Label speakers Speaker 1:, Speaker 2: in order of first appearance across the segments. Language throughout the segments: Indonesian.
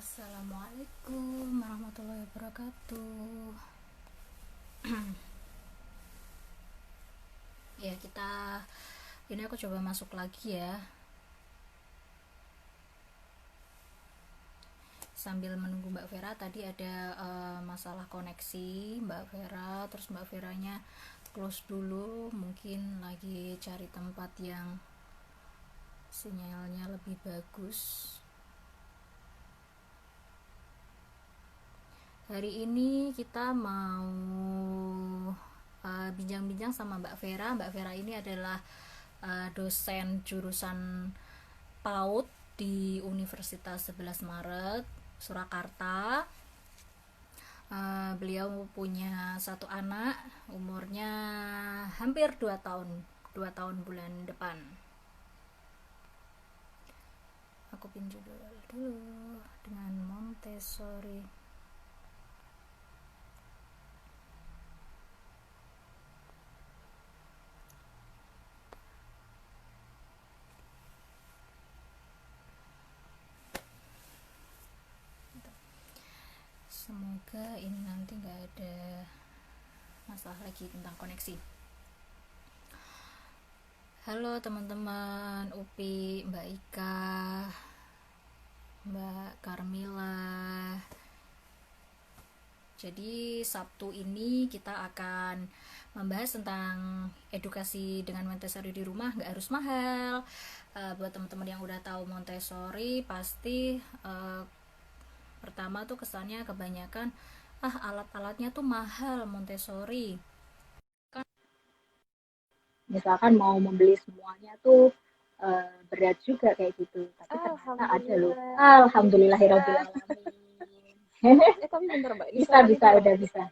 Speaker 1: Assalamualaikum warahmatullahi wabarakatuh. Ya, ini aku coba masuk lagi ya. Sambil menunggu Mbak Vera, tadi ada masalah koneksi Mbak Vera, terus Mbak Veranya close dulu, mungkin lagi cari tempat yang sinyalnya lebih bagus. Hari ini kita mau bincang-bincang sama Mbak Vera. Mbak Vera ini adalah dosen jurusan PAUD di Universitas 11 Maret, Surakarta. Beliau punya satu anak, umurnya hampir 2 tahun, 2 tahun bulan depan. Aku pinjam dulu dengan Montessori. Semoga ini nanti nggak ada masalah lagi tentang koneksi. Halo teman-teman, Upi, Mbak Ika, Mbak Carmila. Jadi Sabtu ini kita akan membahas tentang edukasi dengan Montessori di rumah nggak harus mahal. Buat teman-teman yang udah tahu Montessori pasti pertama tuh kesannya kebanyakan alat-alatnya tuh mahal Montessori.
Speaker 2: Misalkan mau membeli semuanya tuh berat juga kayak gitu. Tapi ternyata ada loh.
Speaker 3: Alhamdulillah.
Speaker 2: Alhamdulillahirabbil
Speaker 3: Ya.
Speaker 2: alamin.
Speaker 3: Tapi bener Mbak, ini
Speaker 2: Bisa
Speaker 3: suaranya
Speaker 2: bisa
Speaker 3: jelas.
Speaker 2: udah bisa.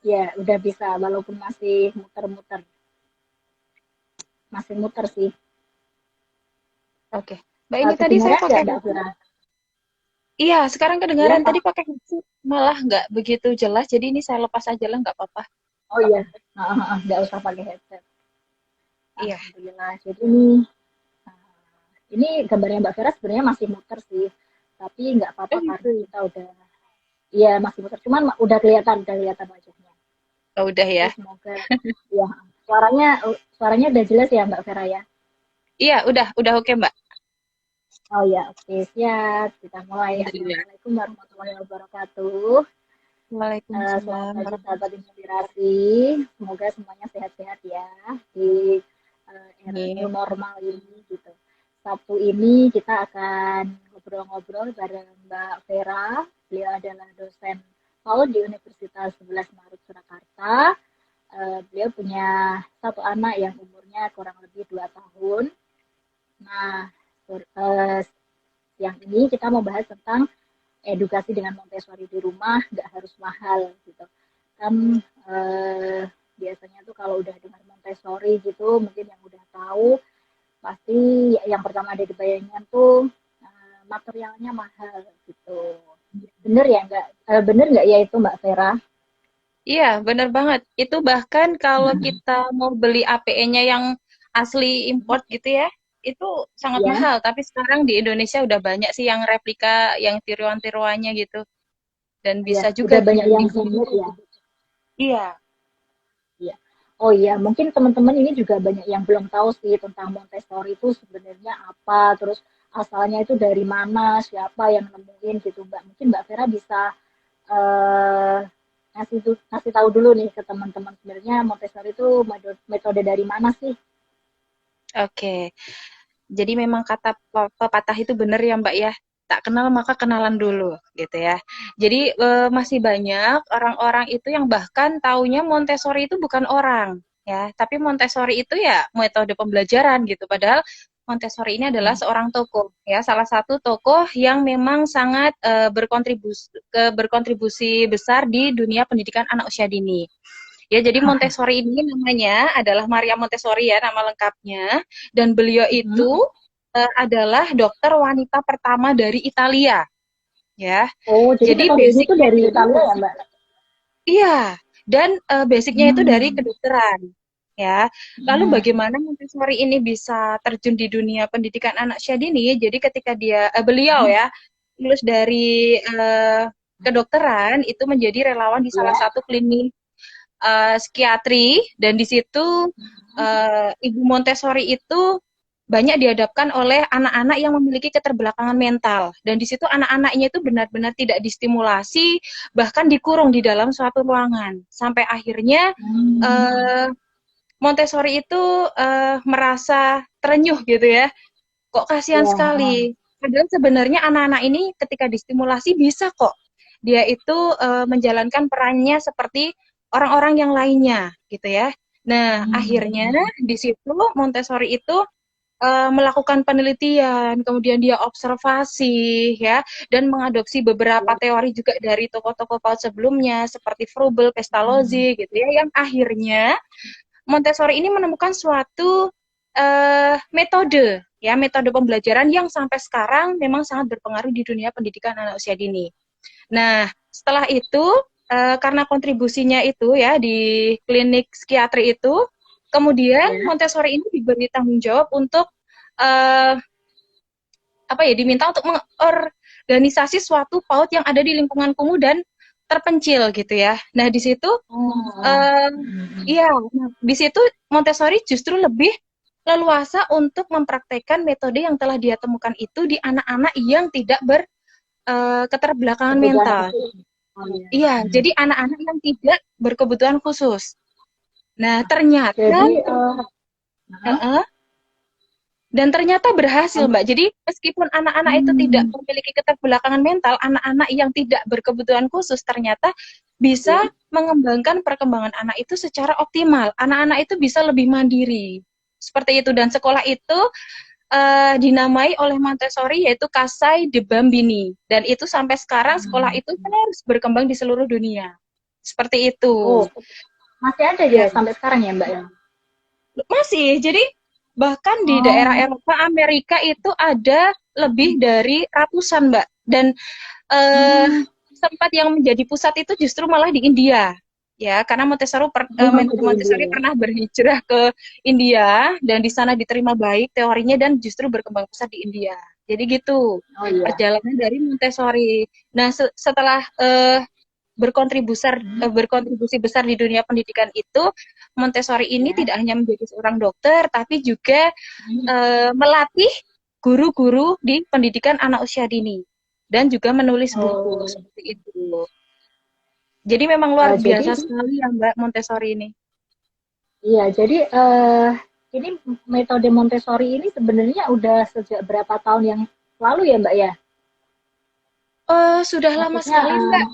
Speaker 2: Ya, udah bisa walaupun masih muter-muter. Masih muter sih.
Speaker 3: Oke. Mbak, ini tadi saya
Speaker 2: Kedengaran
Speaker 3: pakai
Speaker 2: nggak Mbak
Speaker 3: headset.
Speaker 2: Fira?
Speaker 3: Iya, sekarang
Speaker 2: Iya
Speaker 3: kedengaran. Tadi
Speaker 2: Pak.
Speaker 3: pakai headset malah nggak begitu jelas. Jadi ini saya lepas aja lah, nggak apa-apa.
Speaker 2: Oh iya. Nggak usah pakai headset.
Speaker 3: Iya.
Speaker 2: Alhamdulillah. Jadi ini gambarnya Mbak Fira sebenarnya masih muter sih. Tapi nggak
Speaker 3: Oh
Speaker 2: apa-apa karena
Speaker 3: gitu.
Speaker 2: kita udah, iya masih muter. Cuman udah kelihatan wajahnya.
Speaker 3: Oh, udah
Speaker 2: Jadi
Speaker 3: ya.
Speaker 2: semoga ya suaranya suaranya udah jelas ya Mbak Vera ya.
Speaker 3: Iya, udah oke Mbak.
Speaker 2: Oh ya, oke siap. Kita mulai.
Speaker 3: Alhamdulillah.
Speaker 2: Assalamualaikum warahmatullahi wabarakatuh. Selamat
Speaker 3: Waalaikumsalam
Speaker 2: pagi sahabat
Speaker 3: warahmatullahi
Speaker 2: inspirasi. Semoga semuanya sehat-sehat ya di era new
Speaker 3: wabarakatuh.
Speaker 2: normal ini gitu. Sabtu ini kita akan ngobrol-ngobrol bareng Mbak Vera. Beliau adalah dosen PAUD di Universitas 11 Maret Surakarta. Beliau punya satu anak yang umurnya kurang lebih 2 tahun. Nah, yang ini kita mau bahas tentang edukasi dengan Montessori di rumah, nggak harus mahal gitu. Kan biasanya tuh kalau udah dengar Montessori gitu, mungkin yang udah tahu, pasti yang pertama ada di bayangan tuh materialnya mahal gitu. Bener nggak ya itu Mbak Vera?
Speaker 3: Iya, bener banget. Itu bahkan kalau kita mau beli APE-nya yang asli import gitu ya, itu sangat
Speaker 2: Ya,
Speaker 3: mahal. Tapi sekarang di Indonesia udah banyak sih yang replika, yang tiruan-tiruannya gitu. Dan
Speaker 2: ya,
Speaker 3: bisa juga
Speaker 2: udah banyak yang
Speaker 3: dibeli.
Speaker 2: handmade ya.
Speaker 3: Iya,
Speaker 2: Iya. Oh iya, mungkin teman-teman ini juga banyak yang belum tahu sih tentang Montessori itu sebenarnya apa, terus asalnya itu dari mana, siapa yang nemuin gitu, Mbak. Mungkin Mbak Vera bisa eh, ngasih tahu dulu nih ke teman-teman sebenarnya Montessori itu metode dari mana sih?
Speaker 3: oke. Jadi memang kata pepatah itu benar ya Mbak ya. Tak kenal maka kenalan dulu gitu ya. Jadi masih banyak orang-orang itu yang bahkan taunya Montessori itu bukan orang ya, tapi Montessori itu ya metode pembelajaran gitu. Padahal Montessori ini adalah
Speaker 2: Hmm.
Speaker 3: seorang tokoh ya, salah satu tokoh yang memang sangat berkontribusi besar di dunia pendidikan anak usia dini. Ya, jadi Montessori ini namanya adalah Maria Montessori ya nama lengkapnya, dan beliau itu
Speaker 2: Mhm.
Speaker 3: adalah dokter wanita pertama dari Italia ya.
Speaker 2: Oh, jadi
Speaker 3: Jadi
Speaker 2: metodenya itu
Speaker 3: basicnya
Speaker 2: dari
Speaker 3: itu
Speaker 2: Italia ya, Mbak?
Speaker 3: iya, dan basicnya itu dari
Speaker 2: Hmm.
Speaker 3: kedokteran ya. Lalu
Speaker 2: Hmm.
Speaker 3: bagaimana Montessori ini bisa terjun di dunia pendidikan anak usia dini? Jadi ketika beliau
Speaker 2: Hmm.
Speaker 3: ya lulus dari kedokteran itu menjadi relawan di salah
Speaker 2: Ya.
Speaker 3: satu klinik psikiatri, dan di situ Ibu Montessori itu banyak dihadapkan oleh anak-anak yang memiliki keterbelakangan mental, dan di situ anak-anaknya itu benar-benar tidak distimulasi, bahkan dikurung di dalam suatu ruangan sampai akhirnya Montessori itu merasa terenyuh gitu ya, kok kasihan
Speaker 2: Ya.
Speaker 3: sekali. Padahal sebenarnya anak-anak ini ketika distimulasi bisa kok dia itu menjalankan perannya seperti orang-orang yang lainnya gitu ya. Nah, akhirnya di situ Montessori itu melakukan penelitian, kemudian dia observasi ya, dan mengadopsi beberapa teori juga dari tokoh-tokoh PAUD sebelumnya seperti Froebel, Pestalozzi gitu ya, yang akhirnya Montessori ini menemukan suatu metode ya, metode pembelajaran yang sampai sekarang memang sangat berpengaruh di dunia pendidikan anak usia dini. Nah, setelah itu karena kontribusinya itu ya di klinik psikiatri itu, kemudian Montessori ini diberi tanggung jawab untuk diminta untuk mengorganisasi suatu PAUD yang ada di lingkungan kumuh dan terpencil gitu ya. Nah, di situ di situ Montessori justru lebih leluasa untuk mempraktekkan metode yang telah dia temukan itu di anak-anak yang tidak keterbelakangan mental. Iya, jadi anak-anak yang tidak berkebutuhan khusus. Nah, ternyata dan ternyata berhasil, Mbak. Jadi meskipun anak-anak itu tidak memiliki keterbelakangan mental, anak-anak yang tidak berkebutuhan khusus ternyata bisa mengembangkan perkembangan anak itu secara optimal. Anak-anak itu bisa lebih mandiri. Seperti itu, dan sekolah itu dinamai oleh Montessori yaitu Kasai de Bambini, dan itu sampai sekarang sekolah itu terus berkembang di seluruh dunia. Seperti itu.
Speaker 2: Oh, masih ada ya sampai sekarang ya, Mbak ya?
Speaker 3: Masih. Jadi bahkan di daerah Eropa, Amerika itu ada lebih dari ratusan, Mbak. Dan tempat yang menjadi pusat itu justru malah di India. Ya, karena Montessori pernah berhijrah ke India dan di sana diterima baik teorinya dan justru berkembang pesat di India. Jadi gitu perjalanan dari Montessori. Nah, setelah berkontribusi besar di dunia pendidikan itu, Montessori ini tidak hanya menjadi seorang dokter, tapi juga melatih guru-guru di pendidikan anak usia dini dan juga menulis buku seperti itu. Jadi memang luar biasa sekali ya Mbak Montessori ini.
Speaker 2: Iya, jadi ini metode Montessori ini sebenarnya udah sejak berapa tahun yang lalu ya Mbak ya?
Speaker 3: Sudah lama sekali Mbak.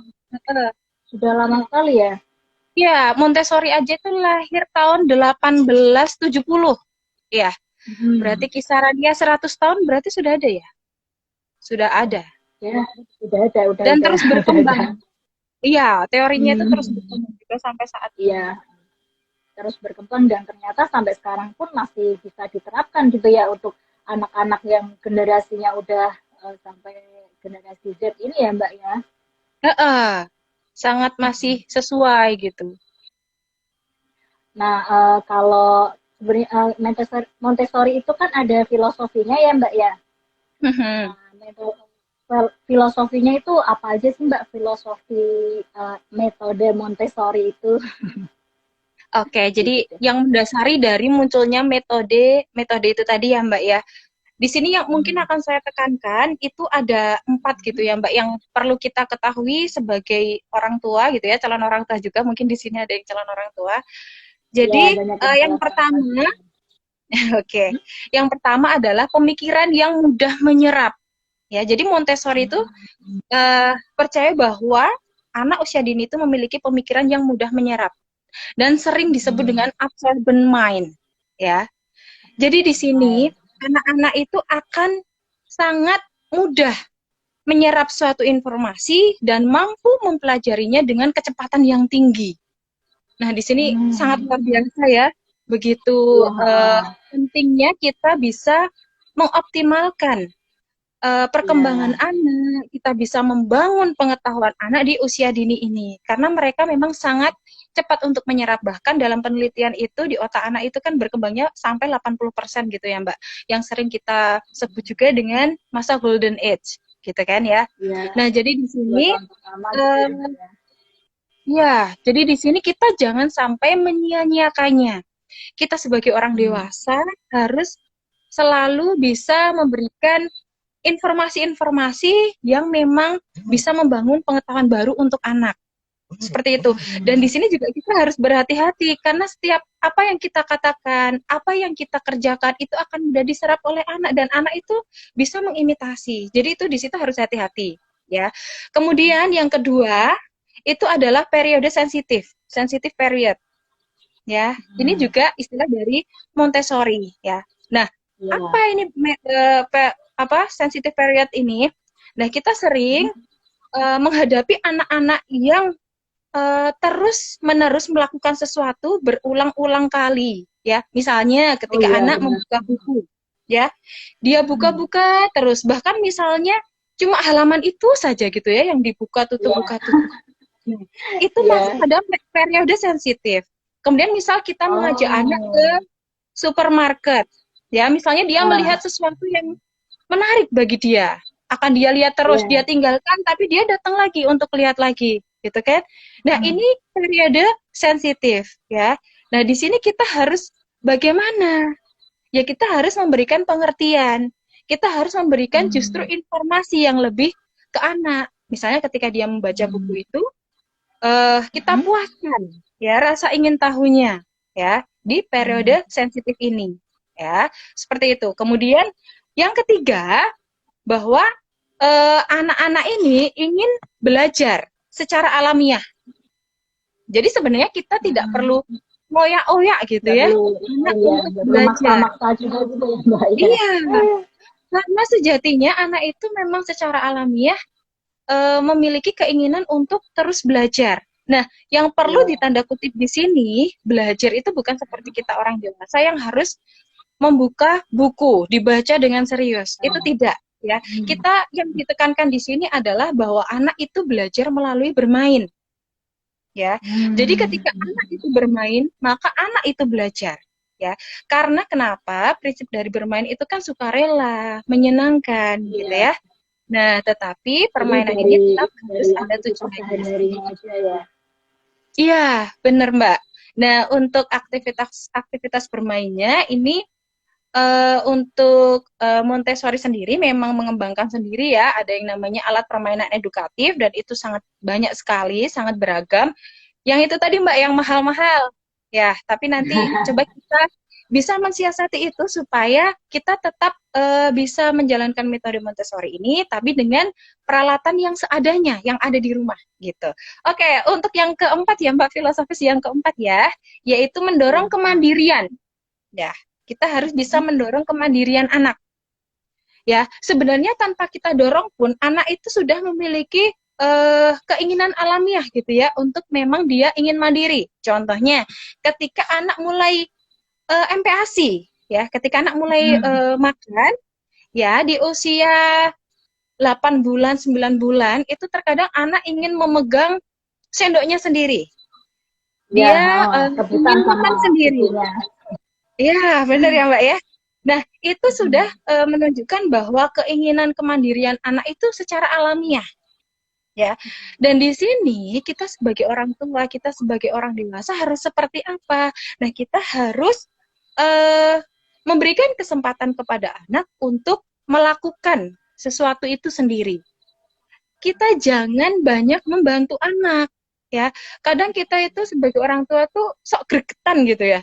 Speaker 2: Sudah lama sekali ya?
Speaker 3: Ya, Montessori aja itu lahir tahun 1870. Ya, berarti kisarannya 100 tahun berarti sudah ada ya? Sudah ada.
Speaker 2: Ya, sudah ada.
Speaker 3: Dan terus berkembang. Iya, teorinya itu terus berkembang juga sampai saat ini.
Speaker 2: Iya, terus berkembang dan ternyata sampai sekarang pun masih bisa diterapkan gitu ya untuk anak-anak yang generasinya udah sampai generasi Z ini ya Mbak ya?
Speaker 3: Sangat masih sesuai gitu.
Speaker 2: Nah, kalau sebenarnya Montessori itu kan ada filosofinya ya Mbak ya? Nah, filosofinya itu apa aja sih Mbak, filosofi metode Montessori itu?
Speaker 3: Oke, jadi yang mendasari dari munculnya metode itu tadi ya Mbak ya. Di sini yang mungkin akan saya tekankan itu ada 4 gitu ya Mbak, yang perlu kita ketahui sebagai orang tua gitu ya, calon orang tua juga, mungkin di sini ada yang calon orang tua. Jadi yang pertama, yang pertama adalah pemikiran yang mudah menyerap. Ya, jadi Montessori itu percaya bahwa anak usia dini itu memiliki pemikiran yang mudah menyerap dan sering disebut dengan absorbent mind. Ya, jadi di sini anak-anak itu akan sangat mudah menyerap suatu informasi dan mampu mempelajarinya dengan kecepatan yang tinggi. Nah, di sini sangat luar biasa ya. Begitu pentingnya kita bisa mengoptimalkan perkembangan anak, kita bisa membangun pengetahuan anak di usia dini ini. Karena mereka memang sangat cepat untuk menyerap. Bahkan dalam penelitian itu di otak anak itu kan berkembangnya sampai 80% gitu ya Mbak. Yang sering kita sebut juga dengan masa golden age. gitu kan ya.
Speaker 2: Iya,
Speaker 3: Nah, jadi di
Speaker 2: 2
Speaker 3: sini
Speaker 2: tahun pertama gitu
Speaker 3: eh,
Speaker 2: ya, Mbak, ya.
Speaker 3: ya, jadi di sini kita jangan sampai menyia-nyiakannya. Kita sebagai orang
Speaker 2: Hmm.
Speaker 3: dewasa harus selalu bisa memberikan informasi-informasi yang memang bisa membangun pengetahuan baru untuk anak. Seperti itu. Dan di
Speaker 2: Hmm.
Speaker 3: sini juga kita harus berhati-hati karena setiap apa yang kita katakan, apa yang kita kerjakan itu akan mudah diserap oleh anak dan anak itu bisa mengimitasi. Jadi itu di situ harus hati-hati, ya. Kemudian yang kedua itu adalah periode sensitif, sensitive period, ya. Ini
Speaker 2: Hmm.
Speaker 3: juga istilah dari Montessori, ya. Nah, apa
Speaker 2: Iya.
Speaker 3: ini apa sensitive period ini? Nah, kita sering menghadapi anak-anak yang terus-menerus melakukan sesuatu berulang-ulang kali, ya. Misalnya
Speaker 2: Oh
Speaker 3: ketika
Speaker 2: iya,
Speaker 3: anak
Speaker 2: benar.
Speaker 3: membuka buku, ya, dia
Speaker 2: Hmm.
Speaker 3: buka-buka terus, bahkan misalnya cuma halaman itu saja gitu ya, yang dibuka tutup
Speaker 2: Iya.
Speaker 3: buka tutup. Nah, itu masuk
Speaker 2: Iya.
Speaker 3: pada periode sensitif. Kemudian misal kita mengajak anak ke
Speaker 2: Oh.
Speaker 3: supermarket, ya, misalnya dia melihat
Speaker 2: Ah,
Speaker 3: sesuatu yang menarik bagi dia, akan dia lihat terus, dia
Speaker 2: iya.
Speaker 3: tinggalkan, tapi dia datang lagi untuk lihat lagi, gitu kan? Nah,
Speaker 2: Hmm.
Speaker 3: ini periode sensitif, ya. Nah, di sini kita harus bagaimana? Ya, kita harus memberikan pengertian. Kita harus memberikan justru
Speaker 2: Hmm.
Speaker 3: informasi yang lebih ke anak. Misalnya ketika dia membaca
Speaker 2: Hmm.
Speaker 3: buku itu, kita
Speaker 2: Hmm.
Speaker 3: puaskan ya rasa ingin tahunya ya di
Speaker 2: Hmm.
Speaker 3: periode sensitif ini ya seperti itu. Kemudian yang ketiga bahwa anak-anak ini ingin belajar secara alamiah. Jadi sebenarnya kita tidak
Speaker 2: Hmm.
Speaker 3: perlu ngoyak-oyak gitu
Speaker 2: Nggak
Speaker 3: ya
Speaker 2: perlu,
Speaker 3: anak
Speaker 2: iya,
Speaker 3: untuk
Speaker 2: nggak perlu
Speaker 3: belajar.
Speaker 2: maksa-maksa juga gitu ya, Mbak, ya.
Speaker 3: Iya, karena sejatinya anak itu memang secara alamiah memiliki keinginan untuk terus belajar. Nah, yang perlu
Speaker 2: Iya.
Speaker 3: ditanda kutip di sini, belajar itu bukan seperti kita orang dewasa yang harus membuka buku, dibaca dengan serius. Itu
Speaker 2: Nah.
Speaker 3: tidak, ya.
Speaker 2: Hmm.
Speaker 3: Kita yang ditekankan di sini adalah bahwa anak itu belajar melalui bermain, ya. Jadi ketika anak
Speaker 2: Hmm.
Speaker 3: itu bermain, maka anak itu belajar. Ya, karena kenapa prinsip dari bermain itu kan sukarela, menyenangkan, gitu
Speaker 2: Iya.
Speaker 3: ya. Nah, tetapi
Speaker 2: Jadi
Speaker 3: permainan ini tetap
Speaker 2: dari
Speaker 3: harus ada
Speaker 2: aktivitas
Speaker 3: tujuannya.
Speaker 2: sehari-harinya aja ya.
Speaker 3: Iya, benar Mbak. Nah, untuk aktivitas bermainnya ini untuk Montessori sendiri memang mengembangkan sendiri ya, ada yang namanya alat permainan edukatif dan itu sangat banyak sekali, sangat beragam. Yang itu tadi Mbak yang mahal-mahal. Ya, tapi nanti coba kita bisa mensiasati itu supaya kita tetap bisa menjalankan metode Montessori ini tapi dengan peralatan yang seadanya yang ada di rumah gitu. Oke, untuk yang keempat ya Mbak, filosofis yang keempat ya, yaitu mendorong
Speaker 2: Iya.
Speaker 3: kemandirian. Ya, kita harus bisa mendorong kemandirian anak. Ya, sebenarnya tanpa kita dorong pun anak itu sudah memiliki keinginan alamiah gitu ya untuk memang dia ingin mandiri. Contohnya, ketika anak mulai MPASI, ya, ketika anak mulai
Speaker 2: Hmm.
Speaker 3: makan, ya di usia 8 bulan, 9 bulan, itu terkadang anak ingin memegang sendoknya sendiri.
Speaker 2: Ya,
Speaker 3: Dia
Speaker 2: rebutan
Speaker 3: ingin
Speaker 2: sama
Speaker 3: makan sendiri.
Speaker 2: ibunya.
Speaker 3: Iya, benar ya Mbak ya. Nah, itu sudah
Speaker 2: Hmm.
Speaker 3: menunjukkan bahwa keinginan kemandirian anak itu secara alamiah, ya. Dan di sini kita sebagai orang tua, kita sebagai orang dewasa harus seperti apa? Nah, kita harus eh, memberikan kesempatan kepada anak untuk melakukan sesuatu itu sendiri. Kita jangan banyak membantu anak, ya. Kadang kita itu sebagai orang tua tuh sok gregetan gitu ya.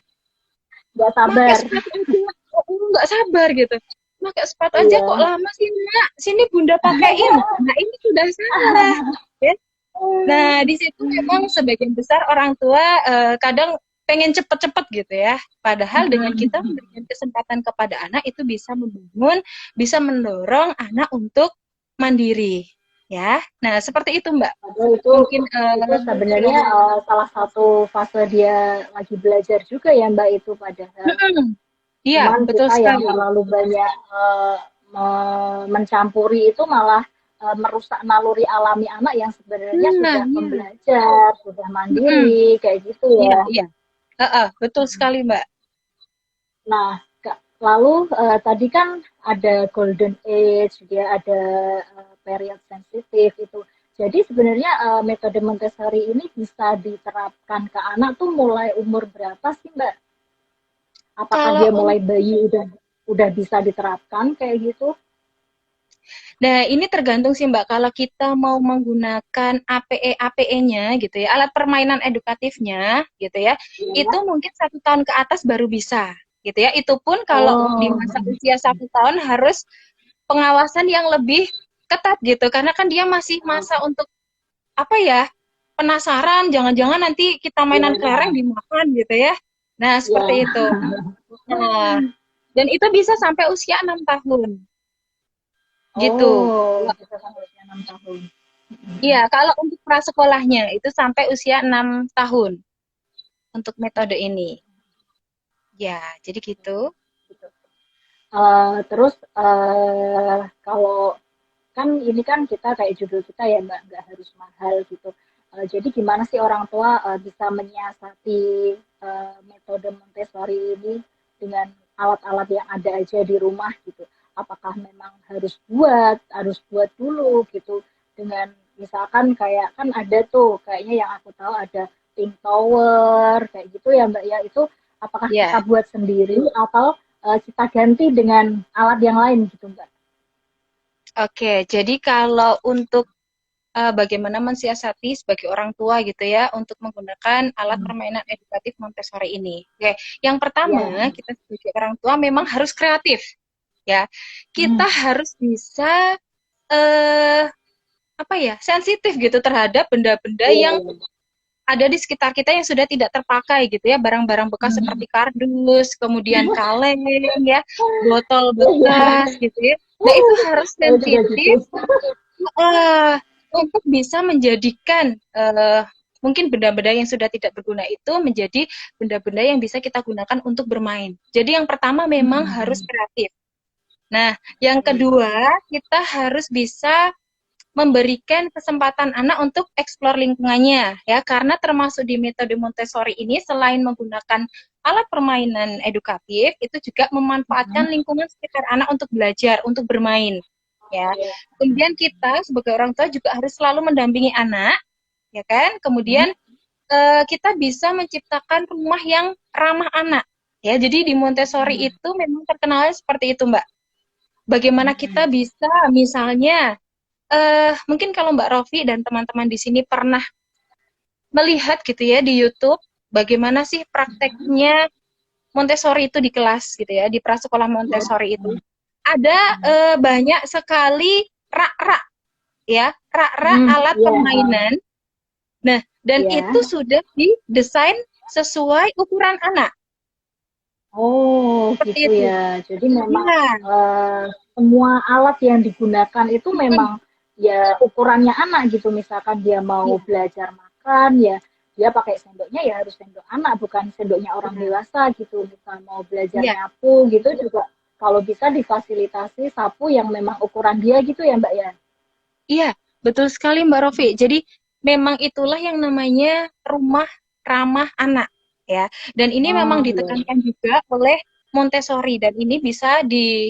Speaker 2: Nggak
Speaker 3: Pakai
Speaker 2: sabar.
Speaker 3: sepatu aja kok nggak sabar gitu. Pakai sepatu aja kok
Speaker 2: Iya.
Speaker 3: lama sih nak, sini bunda pakein. Nah ini sudah salah ya. Nah di situ memang sebagian besar orang tua kadang pengen cepet-cepet gitu ya, padahal dengan kita memberikan kesempatan kepada anak itu bisa membangun, bisa mendorong anak untuk mandiri ya. Nah seperti itu Mbak,
Speaker 2: Padahal
Speaker 3: mungkin
Speaker 2: itu sebenarnya
Speaker 3: kalau
Speaker 2: salah satu fase dia lagi belajar juga ya, Mbak, itu padahal.
Speaker 3: iya
Speaker 2: Cuman
Speaker 3: betul
Speaker 2: kita yang
Speaker 3: sekali.
Speaker 2: terlalu banyak mencampuri itu malah merusak naluri alami anak yang sebenarnya
Speaker 3: Nah
Speaker 2: sudah
Speaker 3: iya.
Speaker 2: pembelajar, sudah
Speaker 3: Mm-mm.
Speaker 2: mandiri, kayak gitu
Speaker 3: Iya,
Speaker 2: ya.
Speaker 3: iya. Heeh, betul sekali, Mbak.
Speaker 2: Nah, lalu tadi kan ada golden age, dia ada period sensitif itu. Jadi sebenarnya metode Montessori ini bisa diterapkan ke anak tuh mulai umur berapa sih Mbak? Apakah
Speaker 3: Kalau
Speaker 2: dia mulai bayi udah bisa diterapkan kayak gitu?
Speaker 3: Nah, ini tergantung sih Mbak, kalau kita mau menggunakan APE-nya gitu ya, alat permainan edukatifnya gitu ya, itu
Speaker 2: Iya.
Speaker 3: mungkin 1 tahun ke atas baru bisa gitu ya. Itu pun kalau di
Speaker 2: Oh,
Speaker 3: masa usia 1 tahun harus pengawasan yang lebih ketat gitu, karena kan dia masih masa untuk apa ya, penasaran, jangan-jangan nanti kita
Speaker 2: iya,
Speaker 3: mainan kelereng dimakan gitu ya. Nah,
Speaker 2: iya.
Speaker 3: seperti itu. Nah, dan itu bisa sampai usia 6 tahun gitu.
Speaker 2: Oh, bisa sampai usia 6 tahun.
Speaker 3: Iya, kalau untuk prasekolahnya itu sampai usia 6 tahun untuk metode ini. Ya, jadi gitu.
Speaker 2: Gitu. Terus kalau kan ini kan kita kayak judul kita ya Mbak, nggak harus mahal gitu. Jadi gimana sih orang tua bisa menyiasati metode Montessori ini dengan alat-alat yang ada aja di rumah gitu. Apakah memang harus buat dulu gitu dengan misalkan kayak kan ada tuh kayaknya yang aku tahu ada Think Tower kayak gitu ya Mbak ya itu apakah kita
Speaker 3: Ya,
Speaker 2: buat sendiri atau kita ganti dengan alat yang lain gitu Mbak?
Speaker 3: oke. Jadi kalau untuk bagaimana mensiasati sebagai orang tua gitu ya untuk menggunakan alat
Speaker 2: Hmm.
Speaker 3: permainan edukatif Montessori ini. Oke, yang
Speaker 2: Ya.
Speaker 3: pertama kita sebagai orang tua memang harus kreatif ya. Kita
Speaker 2: Hmm.
Speaker 3: harus bisa eh apa ya, sensitif gitu terhadap benda-benda
Speaker 2: Iya,
Speaker 3: yang
Speaker 2: iya.
Speaker 3: ada di sekitar kita yang sudah tidak terpakai gitu ya, barang-barang bekas
Speaker 2: Hmm.
Speaker 3: seperti kardus, kemudian kaleng ya, botol
Speaker 2: Iya,
Speaker 3: bekas gitu ya. Nah, itu harus
Speaker 2: saya juga gitu.
Speaker 3: sensitif eh, untuk bisa menjadikan mungkin benda-benda yang sudah tidak berguna itu menjadi benda-benda yang bisa kita gunakan untuk bermain. Jadi yang pertama memang harus
Speaker 2: Hmm.
Speaker 3: kreatif. Nah, yang
Speaker 2: Iya.
Speaker 3: kedua kita harus bisa memberikan kesempatan anak untuk eksplor lingkungannya ya karena termasuk di metode Montessori ini selain menggunakan alat permainan edukatif itu juga memanfaatkan
Speaker 2: Hmm.
Speaker 3: lingkungan sekitar anak untuk belajar untuk bermain ya
Speaker 2: Iya.
Speaker 3: kemudian kita sebagai orang tua juga harus selalu mendampingi anak ya kan
Speaker 2: Hmm.
Speaker 3: kemudian kita bisa menciptakan rumah yang ramah anak ya jadi di Montessori
Speaker 2: Hmm.
Speaker 3: itu memang terkenalnya seperti itu Mbak bagaimana kita
Speaker 2: Hmm.
Speaker 3: bisa misalnya mungkin kalau Mbak Rofi dan teman-teman di sini pernah melihat gitu ya di YouTube, bagaimana sih prakteknya Montessori itu di kelas gitu ya, di prasekolah Montessori itu. Ada banyak sekali rak-rak ya, rak-rak
Speaker 2: Hmm.
Speaker 3: alat
Speaker 2: Iya.
Speaker 3: permainan. Nah, dan
Speaker 2: Iya.
Speaker 3: itu sudah didesain sesuai ukuran anak.
Speaker 2: Oh,
Speaker 3: Seperti
Speaker 2: gitu
Speaker 3: itu.
Speaker 2: ya. Jadi memang
Speaker 3: Ya,
Speaker 2: semua alat yang digunakan itu memang ya ukurannya anak gitu. Misalkan dia mau
Speaker 3: iya,
Speaker 2: belajar makan, ya dia pakai sendoknya ya harus sendok anak, bukan sendoknya orang
Speaker 3: iya,
Speaker 2: dewasa gitu. Misal mau belajar
Speaker 3: iya,
Speaker 2: nyapu gitu juga kalau bisa difasilitasi sapu yang memang ukuran dia gitu ya Mbak ya.
Speaker 3: iya, betul sekali Mbak Rofi. Jadi memang itulah yang namanya rumah ramah anak ya. Dan ini memang
Speaker 2: Oh iya.
Speaker 3: ditekankan juga oleh Montessori dan ini bisa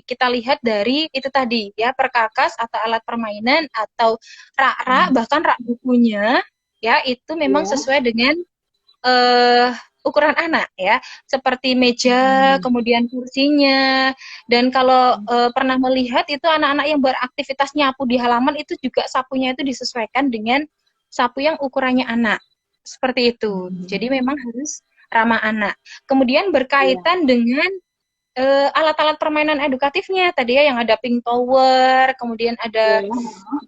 Speaker 3: kita lihat dari itu tadi ya perkakas atau alat permainan atau rak-rak
Speaker 2: Hmm.
Speaker 3: bahkan rak bukunya ya itu memang
Speaker 2: Iya.
Speaker 3: sesuai dengan eh, ukuran anak ya, seperti meja,
Speaker 2: Hmm.
Speaker 3: kemudian kursinya, dan kalau pernah melihat itu anak-anak yang beraktivitas nyapu di halaman itu juga sapunya itu disesuaikan dengan sapu yang ukurannya anak, seperti itu. Jadi
Speaker 2: Hmm.
Speaker 3: memang harus ramah anak. Kemudian
Speaker 2: Iya.
Speaker 3: berkaitan dengan alat-alat permainan edukatifnya tadi ya yang ada ping tower, kemudian ada
Speaker 2: Iya.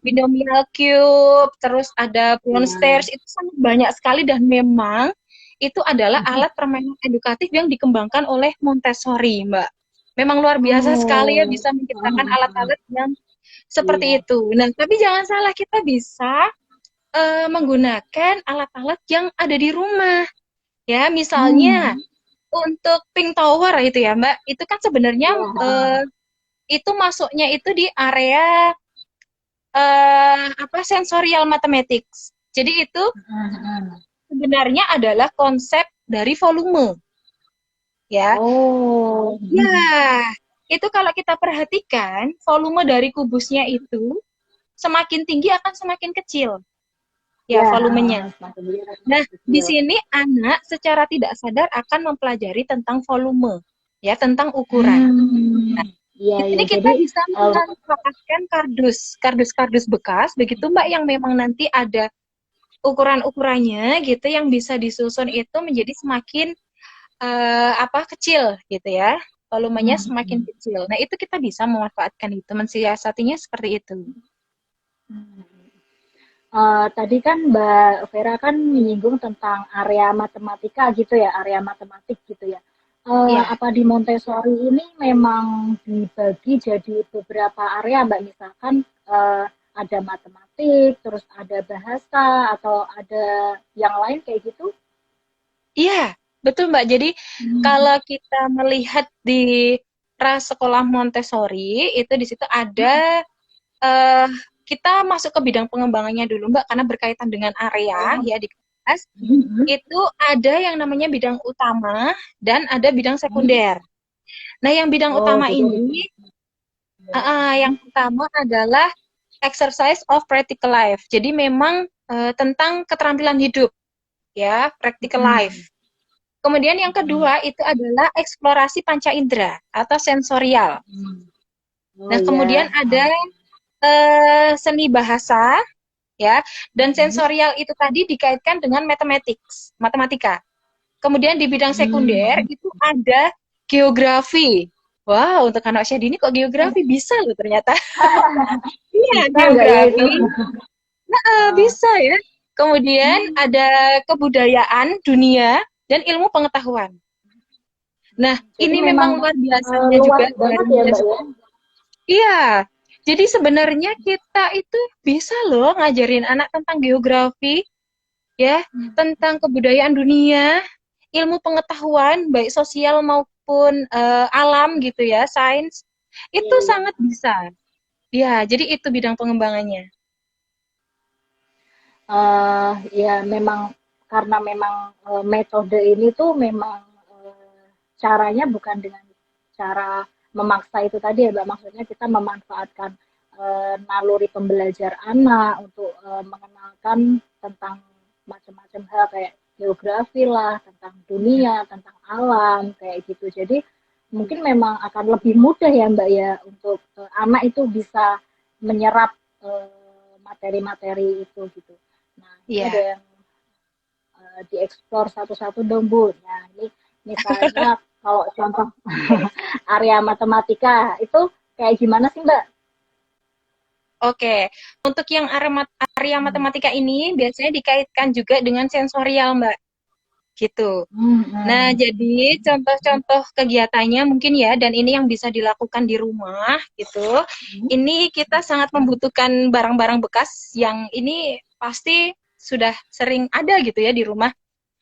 Speaker 3: binomial cube, terus ada Brown
Speaker 2: Iya.
Speaker 3: stairs itu sangat banyak sekali dan memang itu adalah alat permainan edukatif yang dikembangkan oleh Montessori, Mbak. Memang luar biasa sekali ya
Speaker 2: Oh.
Speaker 3: bisa menciptakan alat-alat yang seperti
Speaker 2: Iya.
Speaker 3: itu. Nah, tapi jangan salah kita bisa menggunakan alat-alat yang ada di rumah. Ya, misalnya
Speaker 2: Hmm.
Speaker 3: untuk pink tower itu ya, Mbak. Itu kan sebenarnya
Speaker 2: Iya.
Speaker 3: itu masuknya itu di area apa sensorial mathematics. Jadi itu
Speaker 2: Hmm.
Speaker 3: sebenarnya adalah konsep dari volume, ya.
Speaker 2: Oh.
Speaker 3: Ya, itu kalau kita perhatikan volume dari kubusnya itu semakin tinggi akan semakin kecil ya
Speaker 2: Ya,
Speaker 3: volumenya.
Speaker 2: semakin dia
Speaker 3: Nah,
Speaker 2: semakin
Speaker 3: di
Speaker 2: kecil.
Speaker 3: sini anak secara tidak sadar akan mempelajari tentang volume, ya, tentang ukuran. Nah,
Speaker 2: Iya,
Speaker 3: di
Speaker 2: iya.
Speaker 3: sini kita
Speaker 2: Jadi,
Speaker 3: bisa
Speaker 2: eh,
Speaker 3: memanfaatkan kardus bekas, begitu Mbak, yang memang nanti ada ukuran-ukurannya gitu, yang bisa disusun itu menjadi semakin kecil gitu ya, volumenya semakin
Speaker 2: hmm,
Speaker 3: kecil. Nah, itu kita bisa memanfaatkan itu, mensiasatinya seperti itu.
Speaker 2: hmm. Tadi kan Mbak Vera kan menyinggung tentang area matematika gitu ya, area matematik gitu ya.
Speaker 3: Iya.
Speaker 2: Apa di Montessori ini memang dibagi jadi beberapa area, Mbak? Misalkan ada matematik, terus ada bahasa, atau ada yang lain kayak gitu?
Speaker 3: Iya, betul Mbak. Jadi
Speaker 2: Hmm.
Speaker 3: kalau kita melihat di ras sekolah Montessori itu di situ ada eh, kita masuk ke bidang pengembangannya dulu Mbak, karena berkaitan dengan area
Speaker 2: Oh.
Speaker 3: ya di kelas
Speaker 2: Hmm.
Speaker 3: itu ada yang namanya bidang utama dan ada bidang
Speaker 2: Hmm.
Speaker 3: sekunder. Nah, yang bidang
Speaker 2: Oh,
Speaker 3: utama
Speaker 2: jadi ada
Speaker 3: ini yang
Speaker 2: hmm.
Speaker 3: pertama adalah exercise of practical life. Jadi memang tentang keterampilan hidup ya, practical life.
Speaker 2: Hmm.
Speaker 3: Kemudian yang
Speaker 2: Hmm.
Speaker 3: kedua itu adalah eksplorasi panca indera atau sensorial.
Speaker 2: Hmm. Oh
Speaker 3: Nah, kemudian
Speaker 2: ya.
Speaker 3: ada seni bahasa ya, dan
Speaker 2: Hmm.
Speaker 3: sensorial itu tadi dikaitkan dengan matematika. Kemudian di bidang sekunder
Speaker 2: Hmm.
Speaker 3: itu ada geografi. Wow, untuk anak usia dini kok geografi bisa loh ternyata. Iya,
Speaker 2: Bisa nggak ya itu?
Speaker 3: geografi. Nah,
Speaker 2: Ah,
Speaker 3: bisa ya. Kemudian
Speaker 2: hmm.
Speaker 3: ada kebudayaan dunia dan ilmu pengetahuan. Nah,
Speaker 2: Jadi
Speaker 3: ini
Speaker 2: memang
Speaker 3: memang luar biasanya
Speaker 2: luas
Speaker 3: juga
Speaker 2: banget
Speaker 3: dari
Speaker 2: ya
Speaker 3: mulai
Speaker 2: Mbak ya.
Speaker 3: iya. Jadi sebenarnya kita itu bisa loh ngajarin anak tentang geografi, ya, tentang kebudayaan dunia, ilmu pengetahuan baik sosial maupun alam gitu ya, sains.
Speaker 2: Iya,
Speaker 3: Itu
Speaker 2: iya.
Speaker 3: sangat bisa. Ya, jadi itu bidang pengembangannya.
Speaker 2: Ya memang karena memang metode ini tuh memang caranya bukan dengan cara memaksa itu tadi ya Mbak. Maksudnya kita memanfaatkan naluri pembelajar anak untuk mengenalkan tentang macam-macam hal kayak geografi lah, tentang dunia, tentang alam kayak gitu. Jadi mungkin memang akan lebih mudah ya Mbak ya untuk anak itu bisa menyerap materi-materi itu gitu. Nah, ini ada
Speaker 3: Iya.
Speaker 2: yang dieksplor satu-satu dong, Bu. Nah, ini misalnya kalau contoh area matematika itu kayak gimana sih, Mbak?
Speaker 3: Oke, untuk yang area matematika ini biasanya dikaitkan juga dengan sensorial, Mbak. Gitu.
Speaker 2: Hmm,
Speaker 3: Nah,
Speaker 2: hmm,
Speaker 3: jadi contoh-contoh kegiatannya mungkin ya, dan ini yang bisa dilakukan di rumah gitu.
Speaker 2: hmm.
Speaker 3: Ini kita sangat membutuhkan barang-barang bekas yang ini pasti sudah sering ada gitu ya di rumah.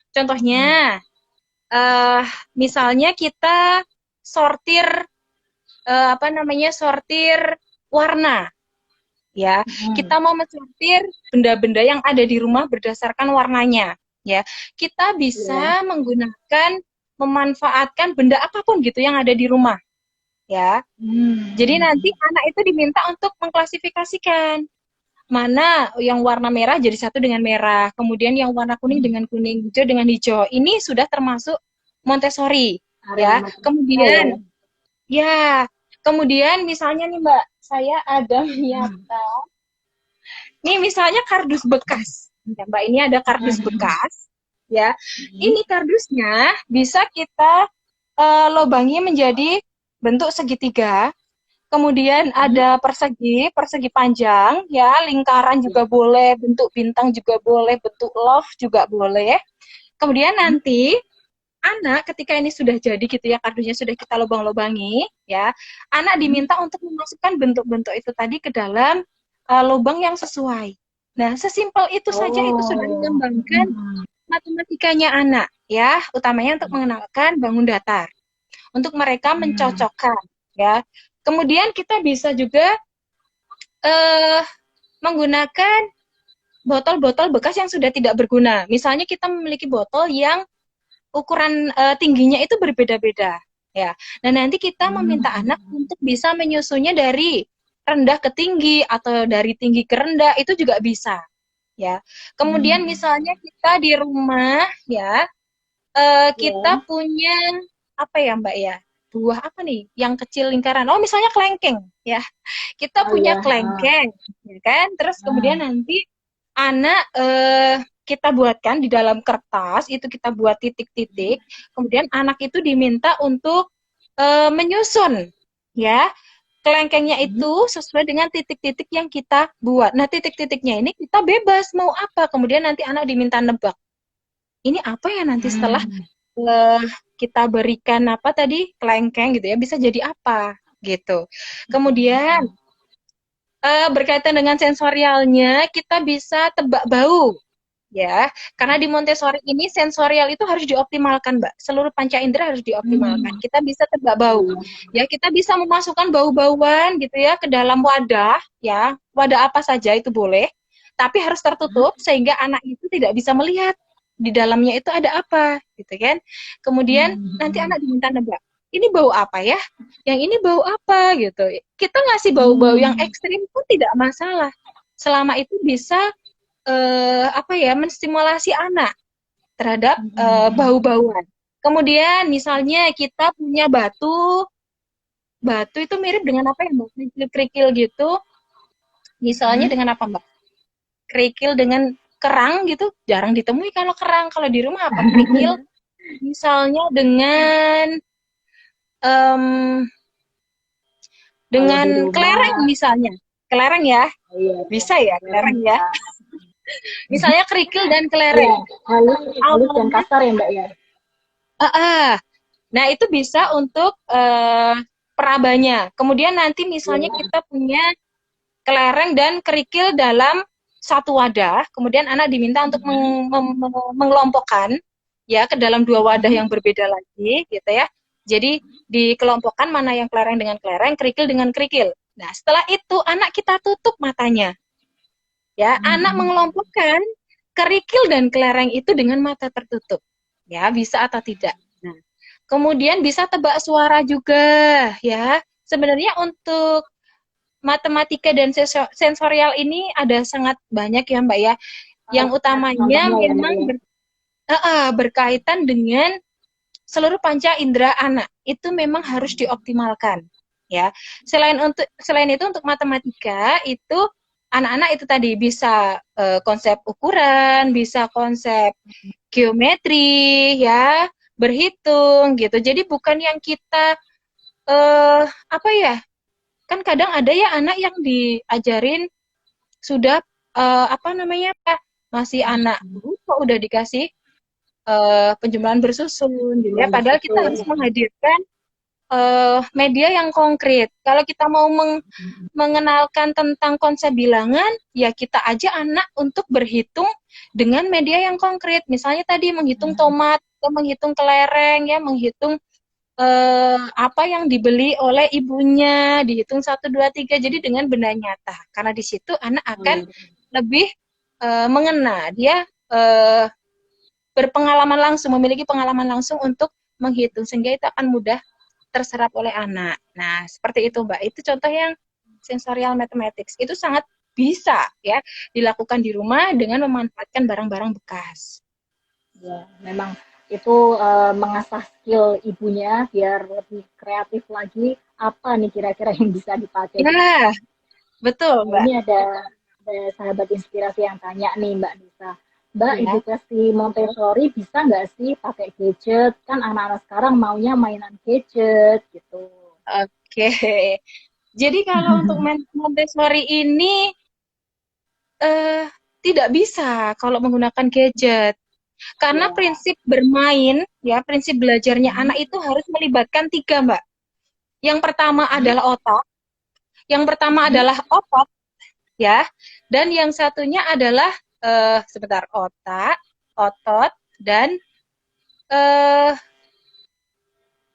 Speaker 3: Contohnya, eh misalnya kita sortir sortir warna ya.
Speaker 2: Hmm.
Speaker 3: Kita mau mensortir benda-benda yang ada di rumah berdasarkan warnanya ya. Kita
Speaker 2: Iya.
Speaker 3: bisa memanfaatkan benda apapun gitu yang ada di rumah ya. Jadi nanti
Speaker 2: Hmm.
Speaker 3: anak itu diminta untuk mengklasifikasikan mana yang warna merah jadi satu dengan merah, kemudian yang warna kuning
Speaker 2: Hmm.
Speaker 3: dengan kuning, hijau dengan hijau. Ini sudah termasuk Montessori
Speaker 2: Area
Speaker 3: ya.
Speaker 2: matematika ya.
Speaker 3: Kemudian ya, kemudian misalnya nih Mbak, saya ada
Speaker 2: Hmm.
Speaker 3: niatan. Nih misalnya kardus bekas. Ya, Mbak, ini ada kardus
Speaker 2: Hmm.
Speaker 3: bekas. Ya,
Speaker 2: Hmm.
Speaker 3: ini kardusnya bisa kita lobangi menjadi bentuk segitiga. Kemudian
Speaker 2: Hmm.
Speaker 3: ada persegi, persegi panjang, ya, lingkaran juga boleh, bentuk bintang juga boleh, bentuk love juga boleh. Kemudian
Speaker 2: Hmm.
Speaker 3: nanti anak ketika ini sudah jadi gitu ya, kardusnya sudah kita lubang-lubangi ya, anak
Speaker 2: Hmm.
Speaker 3: diminta untuk memasukkan bentuk-bentuk itu tadi ke dalam lubang yang sesuai. Nah, sesimpel itu saja itu sudah
Speaker 2: Oh.
Speaker 3: mengembangkan
Speaker 2: Hmm.
Speaker 3: matematikanya anak ya, utamanya untuk mengenalkan bangun datar, untuk mereka
Speaker 2: Hmm.
Speaker 3: mencocokkan ya. Kemudian kita bisa juga eh, menggunakan botol-botol bekas yang sudah tidak berguna. Misalnya kita memiliki botol yang ukuran tingginya itu berbeda-beda ya. Nah, nanti kita meminta anak
Speaker 2: Hmm.
Speaker 3: untuk bisa menyusunnya dari rendah ke tinggi atau dari tinggi ke rendah itu juga bisa ya. Kemudian
Speaker 2: Hmm.
Speaker 3: misalnya kita di rumah ya, kita
Speaker 2: Ya.
Speaker 3: punya apa ya Mbak ya, buah apa nih yang kecil lingkaran, oh misalnya kelengkeng ya, kita
Speaker 2: Oh
Speaker 3: punya
Speaker 2: ya.
Speaker 3: kelengkeng ya kan, terus kemudian
Speaker 2: Ah.
Speaker 3: nanti anak kita buatkan di dalam kertas itu, kita buat titik-titik, kemudian anak itu diminta untuk menyusun ya kelengkengnya
Speaker 2: Hmm.
Speaker 3: itu sesuai dengan titik-titik yang kita buat. Nah, titik-titiknya ini kita bebas mau apa. Kemudian nanti anak diminta nebak. Ini apa ya nanti setelah
Speaker 2: Hmm.
Speaker 3: eh, kita berikan apa tadi kelengkeng gitu ya, bisa jadi apa gitu. Kemudian berkaitan dengan sensorialnya, kita bisa tebak bau ya, karena di Montessori ini sensorial itu harus dioptimalkan, Mbak. Seluruh panca indera harus dioptimalkan.
Speaker 2: Hmm.
Speaker 3: Kita bisa tebak bau.
Speaker 2: Iya.
Speaker 3: Ya, kita bisa memasukkan bau-bauan gitu ya ke dalam wadah ya. Wadah apa saja itu boleh, tapi harus tertutup sehingga anak itu tidak bisa melihat di dalamnya itu ada apa, gitu kan. Kemudian nanti
Speaker 2: Hmm.
Speaker 3: anak diminta nebak. Ini bau apa ya? Yang ini bau apa gitu. Kita ngasih bau-bau yang
Speaker 2: Hmm.
Speaker 3: ekstrim pun tidak masalah. Selama itu bisa apa ya, menstimulasi anak terhadap
Speaker 2: Hmm.
Speaker 3: bau-bauan. Kemudian misalnya kita punya batu, batu itu mirip dengan apa ya Mbak? Kerikil-kerikil gitu. Misalnya
Speaker 2: Hmm.
Speaker 3: dengan apa Mbak? Kerikil dengan kerang gitu, jarang ditemui kalau kerang. Kalau di rumah apa? Kerikil. Misalnya em,
Speaker 2: Kalau
Speaker 3: dengan
Speaker 2: di rumah,
Speaker 3: kelereng misalnya. Kelereng ya,
Speaker 2: oh iya, iya,
Speaker 3: bisa ya
Speaker 2: sekarang
Speaker 3: kelereng ya.
Speaker 2: bisa.
Speaker 3: Misalnya kerikil dan
Speaker 2: Iya,
Speaker 3: kelereng.
Speaker 2: halus, halus dan
Speaker 3: Awalnya,
Speaker 2: kasar ya Mbak ya.
Speaker 3: nah, itu bisa untuk perabanya. Kemudian nanti misalnya
Speaker 2: Iya.
Speaker 3: kita punya kelereng dan kerikil dalam satu wadah, kemudian anak diminta untuk mengelompokkan ya ke dalam dua wadah
Speaker 2: Hmm.
Speaker 3: yang berbeda lagi, gitu ya. Jadi dikelompokkan mana yang kelereng dengan kelereng, kerikil dengan kerikil. Nah, setelah itu anak kita tutup matanya. Ya, anak
Speaker 2: Hmm.
Speaker 3: mengelompokkan kerikil dan kelereng itu dengan mata tertutup. Ya, bisa atau tidak. Nah, kemudian bisa tebak suara juga ya. Sebenarnya untuk matematika dan sensorial ini ada sangat banyak ya Mbak ya. Yang
Speaker 2: Banyak
Speaker 3: utamanya
Speaker 2: contohnya ya Mbak
Speaker 3: memang
Speaker 2: ya.
Speaker 3: berkaitan dengan seluruh panca indera anak. Itu memang harus dioptimalkan ya. Selain itu untuk matematika itu anak-anak itu tadi bisa konsep ukuran, bisa konsep geometri ya, berhitung gitu. Jadi bukan yang kita apa ya? Kan kadang ada ya anak yang diajarin sudah apa namanya? Masih anak kok udah dikasih penjumlahan bersusun gitu ya.
Speaker 2: Bulan
Speaker 3: Padahal kita
Speaker 2: bersusun.
Speaker 3: harus menghadirkan media yang konkret. Kalau kita mau mengenalkan tentang konsep bilangan, ya kita aja anak untuk berhitung dengan media yang konkret. Misalnya tadi menghitung tomat, atau menghitung kelereng, ya, menghitung apa yang dibeli oleh ibunya, dihitung 1, 2, 3. Jadi dengan benda nyata. Karena di situ anak
Speaker 2: Oh
Speaker 3: akan
Speaker 2: iya.
Speaker 3: lebih mengena. Dia berpengalaman langsung, memiliki pengalaman langsung untuk menghitung. Sehingga itu akan mudah terserap oleh anak. Nah, seperti itu Mbak. Itu contoh yang sensorial mathematics. Itu sangat bisa ya dilakukan di rumah dengan memanfaatkan barang-barang bekas.
Speaker 2: Ya, memang itu mengasah skill ibunya biar lebih kreatif lagi apa nih kira-kira yang bisa dipakai gitu.
Speaker 3: Ya, betul
Speaker 2: Nah,
Speaker 3: Mbak.
Speaker 2: ini ada sahabat inspirasi yang tanya nih Mbak Nisa. Mbak,
Speaker 3: Ya.
Speaker 2: edukasi Montessori bisa nggak sih pakai gadget? Kan anak-anak sekarang maunya mainan gadget gitu.
Speaker 3: Oke. Jadi kalau untuk Montessori ini eh, tidak bisa kalau menggunakan gadget. Karena
Speaker 2: Ya.
Speaker 3: prinsip bermain, ya, prinsip belajarnya anak itu harus melibatkan tiga, Mbak. Yang pertama adalah otak, yang pertama adalah otot, ya, dan yang satunya adalah sebentar, otak, otot, dan eh,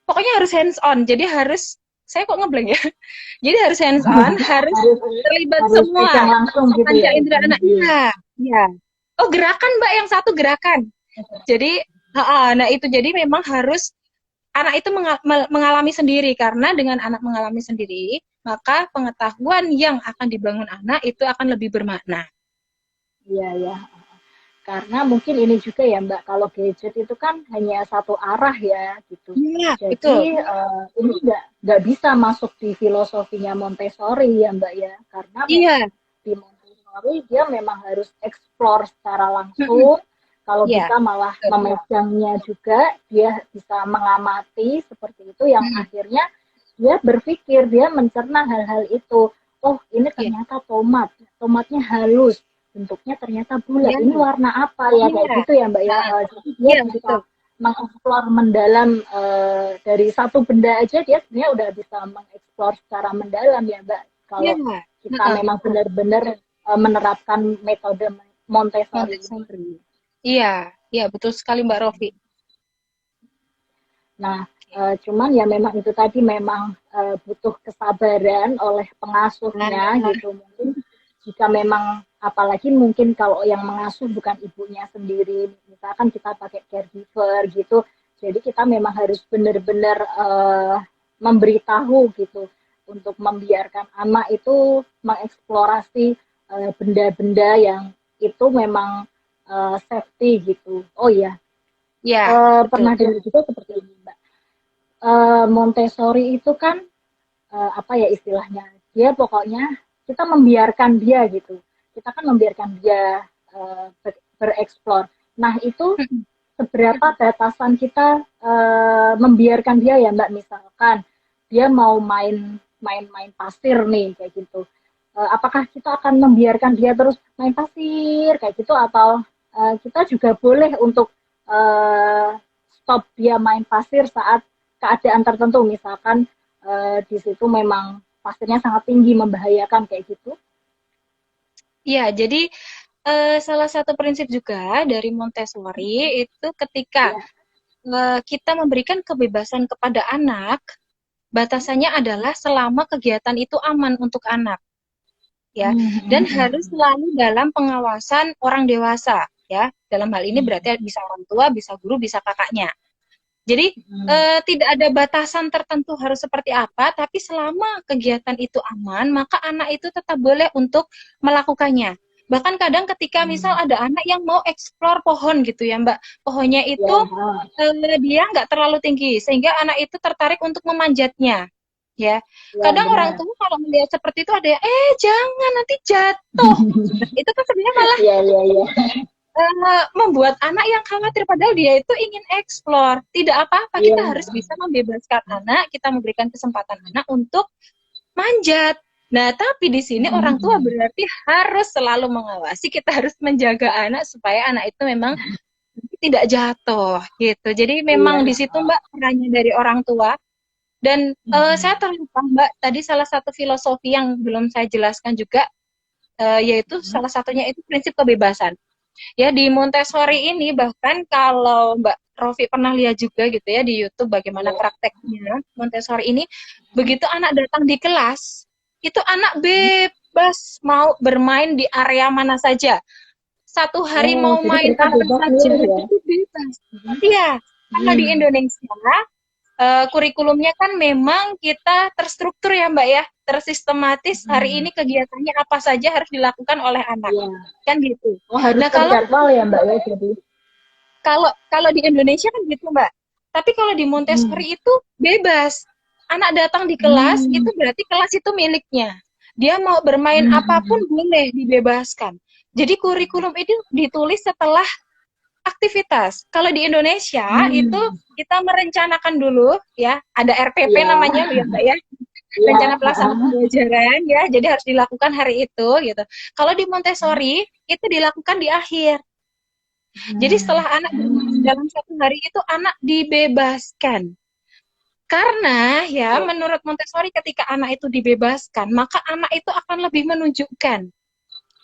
Speaker 3: pokoknya harus hands on. Jadi harus, saya kok ngeblank ya. Jadi harus hands on, harus
Speaker 2: harus
Speaker 3: terlibat
Speaker 2: harus pegang
Speaker 3: semua
Speaker 2: langsung gitu
Speaker 3: panca
Speaker 2: ya.
Speaker 3: indera anak. Iya, iya. Oh, gerakan Mbak, yang satu gerakan. Jadi, nah itu jadi memang harus anak itu mengalami sendiri, karena dengan anak mengalami sendiri, maka pengetahuan yang akan dibangun anak itu akan lebih bermakna.
Speaker 2: Iya, ya. Karena mungkin ini juga ya Mbak, kalau gadget itu kan hanya satu arah ya gitu.
Speaker 3: Iya, betul.
Speaker 2: Jadi ini nggak bisa masuk di filosofinya Montessori ya Mbak ya, karena memang
Speaker 3: Iya.
Speaker 2: di Montessori dia memang harus explore secara
Speaker 3: Mm-mm.
Speaker 2: langsung. Kalau
Speaker 3: Iya,
Speaker 2: bisa malah
Speaker 3: betul.
Speaker 2: memegangnya juga, dia bisa mengamati seperti itu yang
Speaker 3: Mm-mm.
Speaker 2: akhirnya dia berpikir, dia mencerna hal-hal itu. Oh, ini
Speaker 3: Iya,
Speaker 2: ternyata tomat, tomatnya halus, bentuknya ternyata bulat.
Speaker 3: iya,
Speaker 2: Ini warna apa ya kayak
Speaker 3: iya.
Speaker 2: gitu ya Mbak ya.
Speaker 3: Nah,
Speaker 2: Jadi dia
Speaker 3: iya,
Speaker 2: bisa
Speaker 3: betul.
Speaker 2: mengeksplor mendalam dari satu benda aja dia sebenarnya udah bisa mengeksplor secara mendalam ya Mbak.
Speaker 3: Iya.
Speaker 2: Kalau kita
Speaker 3: Heeh.
Speaker 2: memang benar-benar menerapkan metode Montessori ini.
Speaker 3: Montessori. Iya, iya betul sekali Mbak Rofi.
Speaker 2: Nah, cuman ya memang itu tadi memang butuh kesabaran oleh pengasuhnya
Speaker 3: Nah,
Speaker 2: gitu. Mungkin jika memang apalagi mungkin kalau yang mengasuh bukan ibunya sendiri, misalkan kita pakai caregiver gitu, jadi kita memang harus benar-benar memberitahu gitu untuk membiarkan anak itu mengeksplorasi benda-benda yang itu memang safety gitu. Oh iya,
Speaker 3: ya, betul.
Speaker 2: pernah dengar juga seperti ini Mbak. Montessori itu kan apa ya istilahnya? Dia pokoknya kita membiarkan dia gitu. Kita kan membiarkan dia bereksplor. Nah itu seberapa batasan kita membiarkan dia ya Mbak, misalkan dia mau main pasir nih kayak gitu. Apakah kita akan membiarkan dia terus main pasir kayak gitu atau kita juga boleh untuk stop dia main pasir saat keadaan tertentu, misalkan di situ memang pasirnya sangat tinggi membahayakan kayak gitu.
Speaker 3: Iya, jadi salah satu prinsip juga dari Montessori itu ketika
Speaker 2: Ya.
Speaker 3: kita memberikan kebebasan kepada anak, batasannya adalah selama kegiatan itu aman untuk anak, ya, dan harus selalu dalam pengawasan orang dewasa, ya. Dalam hal ini berarti bisa orang tua, bisa guru, bisa kakaknya. Jadi tidak ada batasan tertentu harus seperti apa, tapi selama kegiatan itu aman, maka anak itu tetap boleh untuk melakukannya. Bahkan kadang ketika misal ada anak yang mau eksplor pohon gitu ya Mbak, pohonnya itu dia nggak terlalu tinggi, sehingga anak itu tertarik untuk memanjatnya. Ya,
Speaker 2: Ya,
Speaker 3: kadang orang
Speaker 2: benar.
Speaker 3: tua kalau melihat seperti itu ada yang, jangan nanti jatuh. Nah, itu kan sebenarnya malah
Speaker 2: Iya, iya, iya.
Speaker 3: membuat anak yang khawatir padahal dia itu ingin eksplor. Tidak apa-apa,
Speaker 2: Iya.
Speaker 3: kita harus bisa membebaskan anak, kita memberikan kesempatan anak untuk manjat. Nah, tapi di sini orang tua berarti harus selalu mengawasi, kita harus menjaga anak supaya anak itu memang tidak jatuh gitu. Jadi
Speaker 2: Iya.
Speaker 3: memang di situ Mbak perannya dari orang tua. Dan saya terlupa Mbak, tadi salah satu filosofi yang belum saya jelaskan juga, yaitu salah satunya itu prinsip kebebasan. Ya di Montessori ini bahkan kalau Mbak Rofi pernah lihat juga gitu ya di YouTube bagaimana prakteknya Montessori ini, begitu anak datang di kelas, itu anak bebas mau bermain di area mana saja. Satu hari
Speaker 2: Oh,
Speaker 3: mau
Speaker 2: jadi
Speaker 3: main
Speaker 2: mereka
Speaker 3: apa
Speaker 2: bebas
Speaker 3: saja
Speaker 2: milih ya?
Speaker 3: itu bebas. Iya, kalau di Indonesia kurikulumnya kan memang kita terstruktur ya Mbak ya, tersistematis. Hari ini kegiatannya apa saja harus dilakukan oleh anak,
Speaker 2: Iya.
Speaker 3: kan gitu.
Speaker 2: Oh, harus
Speaker 3: Nah kalau
Speaker 2: terjadwal ya Mbak ya jadi.
Speaker 3: kalau kalau di Indonesia kan gitu Mbak. Tapi kalau di Montessori itu bebas. Anak datang di kelas itu berarti kelas itu miliknya. Dia mau bermain apapun boleh dibebaskan. Jadi kurikulum itu ditulis setelah aktivitas. Kalau di Indonesia itu kita merencanakan dulu ya, ada RPP
Speaker 2: Iya.
Speaker 3: namanya ya Mbak ya.
Speaker 2: Iya.
Speaker 3: Rencana pelaksanaan pembelajaran ya, jadi harus dilakukan hari itu gitu. Kalau di Montessori itu dilakukan di akhir. Jadi setelah anak bermain dalam satu hari itu anak dibebaskan. Karena ya menurut Montessori ketika anak itu dibebaskan, maka anak itu akan lebih menunjukkan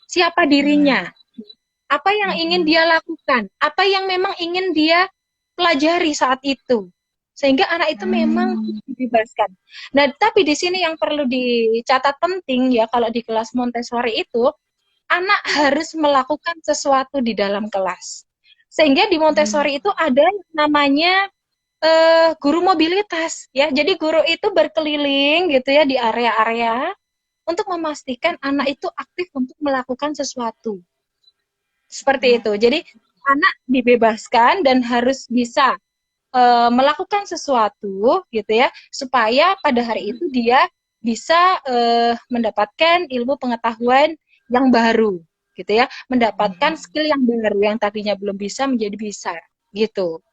Speaker 3: siapa dirinya, apa yang ingin dia lakukan, apa yang memang ingin dia pelajari saat itu. Sehingga anak itu memang dibebaskan. Nah, tapi di sini yang perlu dicatat penting ya kalau di kelas Montessori itu, anak harus melakukan sesuatu di dalam kelas. Sehingga di Montessori itu ada yang namanya guru mobilitas ya. Jadi guru itu berkeliling gitu ya di area-area untuk memastikan anak itu aktif untuk melakukan sesuatu. Seperti itu. Jadi anak dibebaskan dan harus bisa melakukan sesuatu gitu ya, supaya pada hari itu dia bisa mendapatkan ilmu pengetahuan yang baru gitu ya, mendapatkan skill yang baru yang tadinya belum bisa menjadi bisa gitu.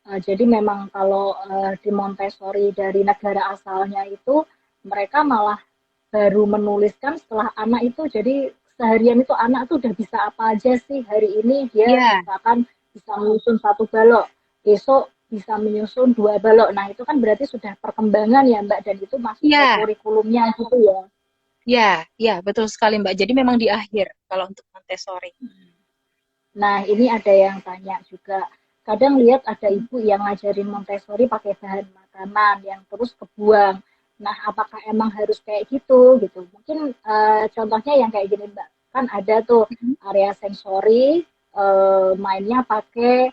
Speaker 2: Jadi memang kalau di Montessori dari negara asalnya itu mereka malah baru menuliskan setelah anak itu, jadi seharian itu anak tuh udah bisa apa aja sih hari ini, dia
Speaker 3: Ya,
Speaker 2: misalkan bisa menyusun 1 balok, besok bisa menyusun 2 balok. Nah itu kan berarti sudah perkembangan ya Mbak, dan itu masuk ke
Speaker 3: ya,
Speaker 2: kurikulumnya gitu ya.
Speaker 3: ya, ya, betul sekali Mbak. Jadi memang di akhir kalau untuk Montessori.
Speaker 2: Nah, ini ada yang tanya juga. Kadang lihat ada ibu yang ngajarin Montessori pakai bahan makanan yang terus kebuang. Nah, apakah emang harus kayak gitu gitu? Mungkin contohnya yang kayak gini, Mbak. Kan ada tuh area sensori, mainnya pakai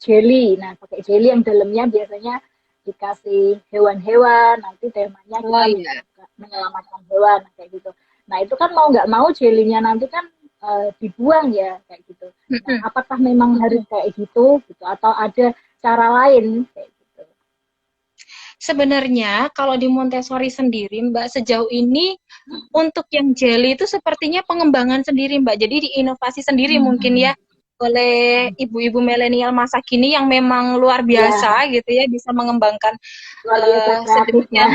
Speaker 2: jelly. Nah, pakai jelly yang dalamnya biasanya dikasih hewan-hewan. Nanti temanya
Speaker 3: Oh
Speaker 2: kita
Speaker 3: iya.
Speaker 2: menyelamatkan hewan kayak gitu. Nah, itu kan mau nggak mau jelly-nya nanti kan dibuang ya kayak gitu. Nah,
Speaker 3: Mm-mm.
Speaker 2: apakah memang harus kayak gitu gitu atau ada cara lain kayak gitu?
Speaker 3: Sebenarnya kalau di Montessori sendiri, Mbak, sejauh ini untuk yang jelly itu sepertinya pengembangan sendiri, Mbak. Jadi diinovasi sendiri mungkin ya oleh ibu-ibu milenial masa kini yang memang luar
Speaker 2: Ya,
Speaker 3: biasa gitu ya, bisa mengembangkan
Speaker 2: luar biasa kreatifnya.
Speaker 3: sedemikian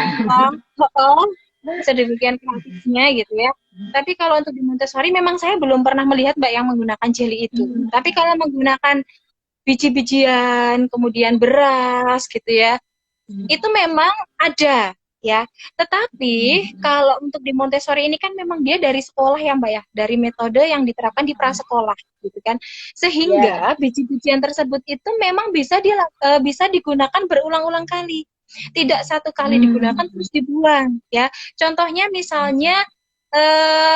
Speaker 3: rupa, sedemikian kreatifnya gitu ya. Tapi kalau untuk di Montessori memang saya belum pernah melihat Mbak yang menggunakan jelly itu. Tapi kalau menggunakan biji-bijian, kemudian beras gitu ya, itu memang ada ya. Tetapi kalau untuk di Montessori ini kan memang dia dari sekolah ya Mbak ya, dari metode yang diterapkan di prasekolah gitu kan.
Speaker 2: Ya.
Speaker 3: Sehingga biji-bijian tersebut itu memang bisa digunakan berulang-ulang kali. Tidak satu kali digunakan terus dibuang ya. Contohnya misalnya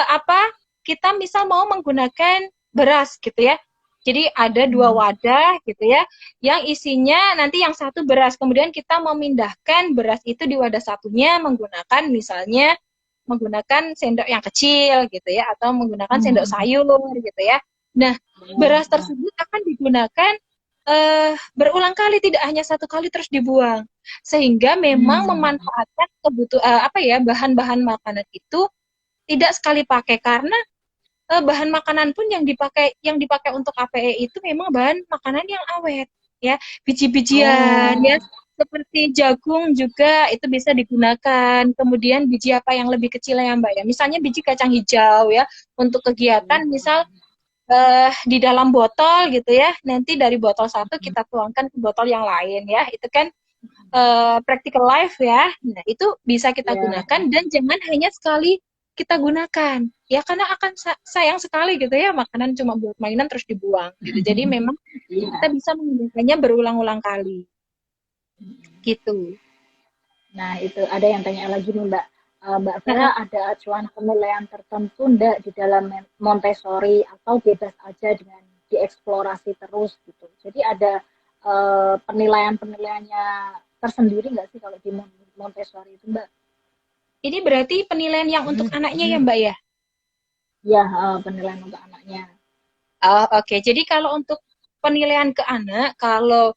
Speaker 3: apa? Kita misal mau menggunakan beras gitu ya. Jadi ada 2 wadah gitu ya, yang isinya nanti yang satu beras. Kemudian kita memindahkan beras itu di wadah satunya menggunakan misalnya menggunakan sendok yang kecil gitu ya, atau menggunakan sendok sayur gitu ya. Nah, beras tersebut akan digunakan berulang kali, tidak hanya satu kali terus dibuang. Sehingga memang memanfaatkan bahan-bahan makanan itu tidak sekali pakai karena bahan makanan pun yang dipakai untuk KPE itu memang bahan makanan yang awet ya, biji-bijian ya,
Speaker 2: Oh,
Speaker 3: seperti jagung juga itu bisa digunakan, kemudian biji apa yang lebih kecil ya Mbak ya, misalnya biji kacang hijau ya, untuk kegiatan misal di dalam botol gitu ya, nanti dari botol satu kita tuangkan ke botol yang lain ya, itu kan practical life ya. Nah, itu bisa kita
Speaker 2: ya.
Speaker 3: gunakan dan jangan hanya sekali kita gunakan. Ya karena akan sayang sekali gitu ya, makanan cuma buat mainan terus dibuang gitu. Jadi memang kita
Speaker 2: Iya.
Speaker 3: bisa menggunakannya berulang-ulang kali gitu.
Speaker 2: Nah, itu ada yang tanya lagi nih, Mbak. Mbak Vera,
Speaker 3: Nah,
Speaker 2: ada acuan penilaian tertentu enggak di dalam Montessori atau bebas aja dengan dieksplorasi terus gitu. Jadi ada penilaian-penilaiannya tersendiri nggak sih kalau di Montessori itu, Mbak?
Speaker 3: ini berarti penilaian yang untuk anaknya ya Mbak ya?
Speaker 2: Ya, penilaian untuk anaknya.
Speaker 3: Oh, oke. Jadi kalau untuk penilaian ke anak, kalau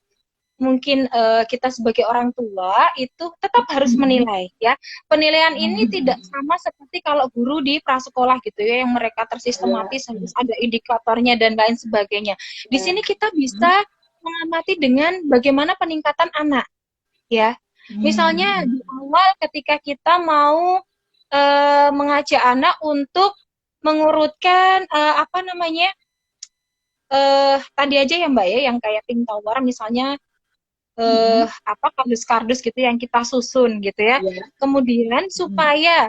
Speaker 3: mungkin kita sebagai orang tua itu tetap harus menilai ya. Penilaian ini tidak sama seperti kalau guru di prasekolah gitu ya, yang mereka
Speaker 2: Ya,
Speaker 3: tersistematis harus ada indikatornya dan lain sebagainya. Di
Speaker 2: ya.
Speaker 3: sini kita bisa mengamati dengan bagaimana peningkatan anak ya. Misalnya di awal ketika kita mau mengajak anak untuk mengurutkan apa namanya, tadi aja ya Mbak ya, yang kayak pink tower misalnya, apa, kardus-kardus gitu yang kita susun gitu ya.
Speaker 2: Ya.
Speaker 3: Kemudian supaya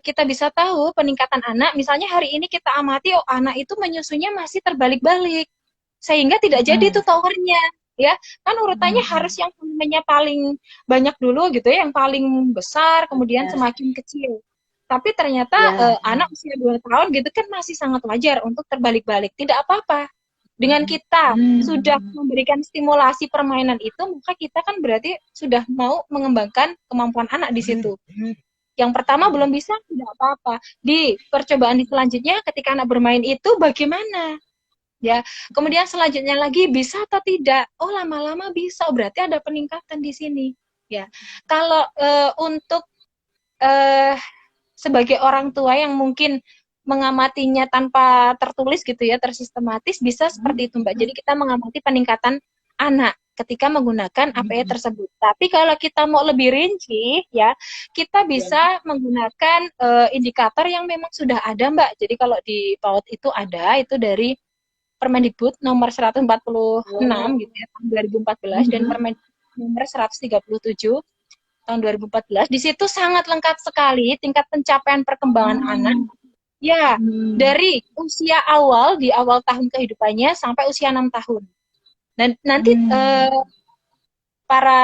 Speaker 3: kita bisa tahu peningkatan anak, misalnya hari ini kita amati, oh anak itu menyusunya masih terbalik-balik, sehingga tidak jadi tuh towernya, ya kan urutannya harus yang volumenya paling banyak dulu gitu ya, yang paling besar, kemudian
Speaker 2: Ya.
Speaker 3: semakin kecil. Tapi ternyata
Speaker 2: Ya.
Speaker 3: anak usia 2 tahun gitu kan masih sangat wajar untuk terbalik-balik, tidak apa-apa Dengan kita sudah memberikan stimulasi permainan itu, maka kita kan berarti sudah mau mengembangkan kemampuan anak di situ. Yang pertama belum bisa, tidak apa-apa. Di percobaan selanjutnya, ketika anak bermain itu bagaimana? Ya, kemudian selanjutnya lagi bisa atau tidak? Oh, lama-lama bisa. Oh, berarti ada peningkatan di sini. Ya, kalau untuk sebagai orang tua yang mungkin mengamatinya tanpa tertulis gitu ya, tersistematis, bisa seperti itu Mbak. Jadi kita mengamati peningkatan anak ketika menggunakan APE tersebut. Tapi kalau kita mau lebih rinci ya, kita bisa menggunakan indikator yang memang sudah ada Mbak. Jadi kalau di PAUD itu ada, itu dari Permendikbud nomor 146 gitu ya, tahun 2014 dan Permendikbud nomor 137 tahun 2014. Di situ sangat lengkap sekali tingkat pencapaian perkembangan anak. Ya, dari usia awal, di awal tahun kehidupannya sampai usia 6 tahun. Dan nanti para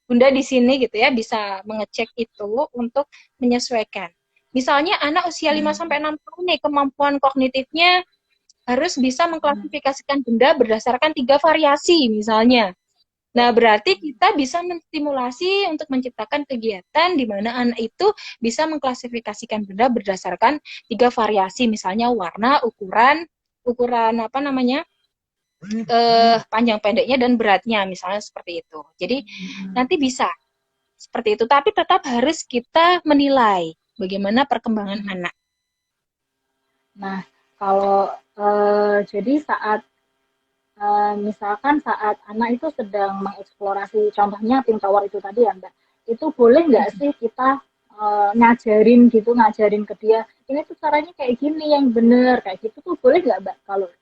Speaker 3: bunda di sini gitu ya bisa mengecek itu untuk menyesuaikan. Misalnya anak usia 5 sampai 6 tahun nih, kemampuan kognitifnya harus bisa mengklasifikasikan benda berdasarkan 3 variasi misalnya. Nah, berarti kita bisa menstimulasi untuk menciptakan kegiatan di mana anak itu bisa mengklasifikasikan benda berdasarkan 3 variasi, misalnya warna, ukuran apa namanya, panjang pendeknya dan beratnya, misalnya seperti itu. Jadi nanti bisa seperti itu, tapi tetap harus kita menilai bagaimana perkembangan anak.
Speaker 2: Nah, kalau jadi saat misalkan saat anak itu sedang mengeksplorasi, contohnya Pink Tower itu tadi ya Mbak, itu boleh nggak sih kita ngajarin ke dia, ini tuh caranya kayak gini yang bener, kayak gitu tuh boleh nggak Mbak kalau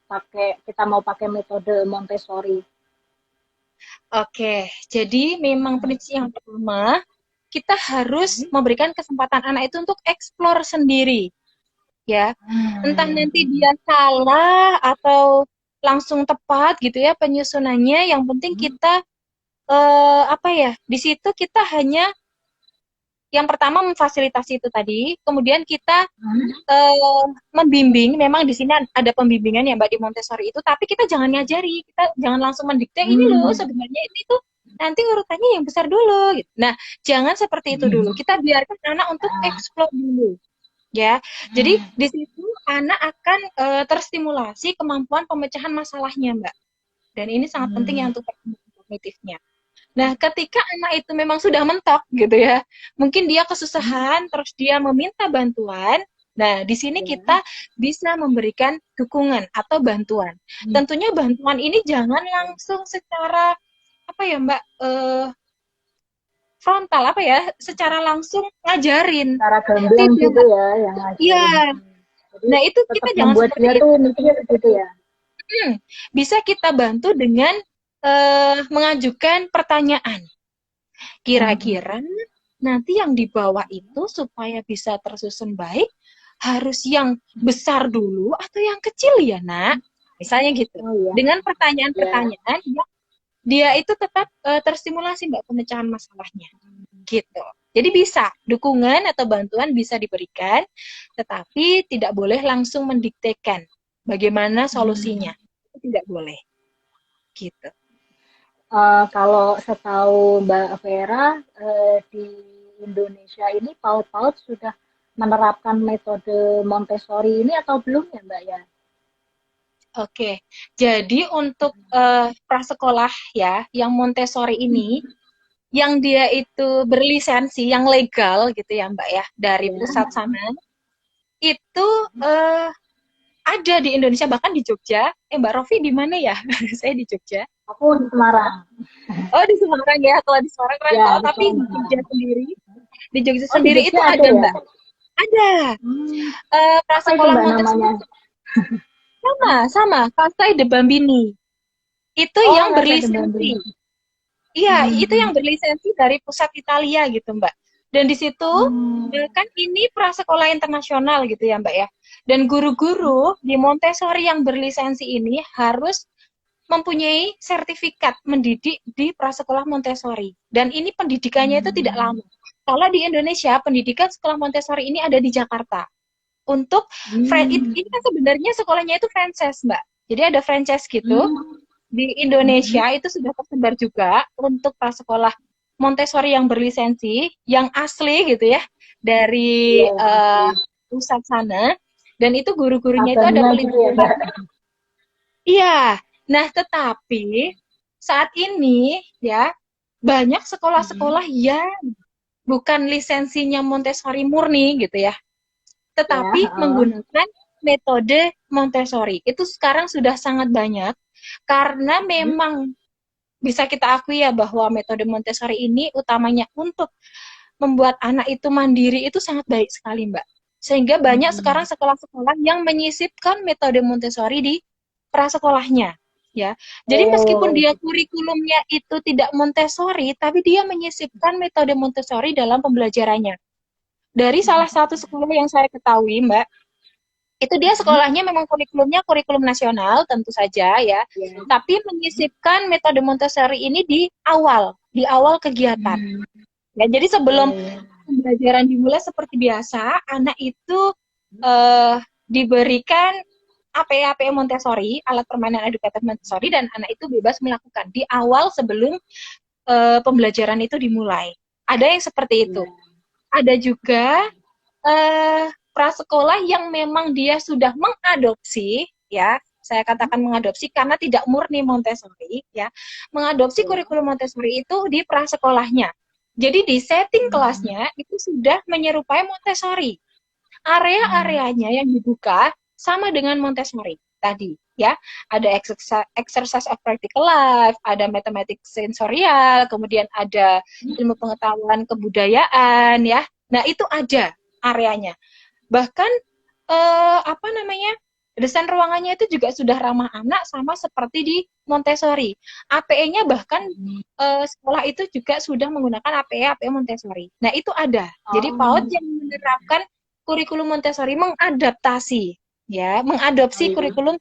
Speaker 2: kita mau pakai metode Montessori?
Speaker 3: Oke, jadi memang prinsip yang pertama, kita harus memberikan kesempatan anak itu untuk eksplor sendiri. Ya, entah nanti dia salah atau langsung tepat gitu ya penyusunannya, yang penting kita di situ kita hanya yang pertama memfasilitasi itu tadi, kemudian kita membimbing. Memang di sini ada pembimbingan ya Mbak di Montessori itu, tapi kita jangan ngajari, kita jangan langsung mendikte ini loh sebenarnya itu nanti urutannya yang besar dulu gitu. Nah, jangan seperti itu dulu, kita biarkan anak untuk eksplor dulu ya. Jadi di situ anak akan terstimulasi kemampuan pemecahan masalahnya Mbak, dan ini sangat penting ya untuk perkembangan kognitifnya. Nah, ketika anak itu memang sudah mentok gitu ya, mungkin dia kesusahan, terus dia meminta bantuan. Nah, di sini kita bisa memberikan dukungan atau bantuan. Tentunya bantuan ini jangan langsung secara apa ya Mbak, frontal apa ya, secara langsung ngajarin.
Speaker 2: Cara gamblang gitu ya, yang ngajarin.
Speaker 3: Iya. Nah, itu kita jangan seperti
Speaker 2: itu. Mikir gitu ya.
Speaker 3: Bisa kita bantu dengan mengajukan pertanyaan. Kira-kira nanti yang dibawa itu supaya bisa tersusun baik, harus yang besar dulu atau yang kecil ya nak? Misalnya gitu. Dengan pertanyaan-pertanyaan, dia itu tetap terstimulasi Mbak pemecahan masalahnya. Gitu. Jadi bisa, dukungan atau bantuan bisa diberikan, tetapi tidak boleh langsung mendiktekan bagaimana solusinya. Tidak boleh. Gitu.
Speaker 2: Kalau setahu Mbak Vera, di Indonesia ini PAUD sudah menerapkan metode Montessori ini atau belum ya Mbak ya?
Speaker 3: Oke, jadi untuk prasekolah ya, yang Montessori ini, yang dia itu berlisensi, yang legal gitu ya Mbak ya, dari pusat sana, itu ada di Indonesia, bahkan di Jogja. Mbak Rofi di mana ya? Saya di Jogja.
Speaker 2: Aku di Semarang.
Speaker 3: Oh, di Semarang ya. Kalau di Semarang kan tahu, tapi di Jogja sendiri, di Jogja sendiri itu ada ya? Mbak. Ada. Prasekolah Montessori. Sama. Kasai de Bambini. Itu yang berlisensi. Iya, itu yang berlisensi dari pusat Italia gitu, Mbak. Dan di situ kan ini prasekolah internasional gitu ya, Mbak ya. Dan guru-guru di Montessori yang berlisensi ini harus mempunyai sertifikat mendidik di prasekolah Montessori. Dan ini pendidikannya itu tidak lama. Kalau di Indonesia, pendidikan sekolah Montessori ini ada di Jakarta. Untuk ini kan sebenarnya sekolahnya itu franchise, Mbak. Jadi ada franchise gitu
Speaker 2: Hmm.
Speaker 3: di
Speaker 2: Hmm.
Speaker 3: Indonesia, itu sudah tersebar juga untuk prasekolah Montessori yang berlisensi, yang asli gitu ya, dari
Speaker 2: Iya, yang asli.
Speaker 3: pusat sana. Dan itu guru-gurunya itu ada
Speaker 2: Cabangnya gitu ya, Mbak.
Speaker 3: pelitian. Iya. Nah, tetapi saat ini ya banyak
Speaker 2: Hmm.
Speaker 3: sekolah-sekolah yang bukan lisensinya Montessori murni gitu ya,
Speaker 2: Ya,
Speaker 3: tetapi
Speaker 2: heeh.
Speaker 3: menggunakan metode Montessori. Itu sekarang sudah sangat banyak karena
Speaker 2: Hmm.
Speaker 3: memang bisa kita akui ya bahwa metode Montessori ini utamanya untuk membuat anak itu mandiri itu sangat baik sekali, Mbak. Sehingga banyak sekarang
Speaker 2: Hmm.
Speaker 3: sekolah-sekolah yang menyisipkan metode Montessori di prasekolahnya, ya. Jadi meskipun
Speaker 2: Oh,
Speaker 3: dia
Speaker 2: gitu.
Speaker 3: kurikulumnya itu tidak Montessori, tapi dia menyisipkan metode Montessori dalam pembelajarannya. Dari salah satu sekolah yang saya ketahui, Mbak, itu dia
Speaker 2: Hmm.
Speaker 3: sekolahnya memang kurikulumnya kurikulum nasional tentu saja ya,
Speaker 2: Ya.
Speaker 3: tapi menyisipkan metode Montessori ini di awal kegiatan.
Speaker 2: Hmm.
Speaker 3: Ya, jadi
Speaker 2: Ya,
Speaker 3: sebelum
Speaker 2: ya.
Speaker 3: pembelajaran dimulai seperti biasa, anak itu eh, diberikan APA Montessori, alat permainan edukatif Montessori, dan anak itu bebas melakukan di awal sebelum pembelajaran itu dimulai. Ada yang seperti itu.
Speaker 2: Ya.
Speaker 3: Ada juga prasekolah yang memang dia sudah mengadopsi, ya, saya katakan mengadopsi karena tidak murni Montessori, ya, mengadopsi
Speaker 2: Ya.
Speaker 3: kurikulum Montessori itu di prasekolahnya. Jadi di setting
Speaker 2: Hmm.
Speaker 3: kelasnya itu sudah menyerupai Montessori.
Speaker 2: Hmm.
Speaker 3: Area-areanya yang dibuka sama dengan Montessori tadi, ya. Ada exercise of practical life, ada matematik sensorial, kemudian ada ilmu pengetahuan kebudayaan, ya. Nah, itu ada areanya. Bahkan apa namanya? Desain ruangannya itu juga sudah ramah anak sama seperti di Montessori. APE-nya bahkan
Speaker 2: Hmm.
Speaker 3: sekolah itu juga sudah menggunakan APE Montessori. Nah, itu ada. Jadi PAUD
Speaker 2: Oh.
Speaker 3: yang menerapkan kurikulum Montessori mengadaptasi, ya,
Speaker 2: Oh,
Speaker 3: mengadopsi
Speaker 2: iya.
Speaker 3: kurikulum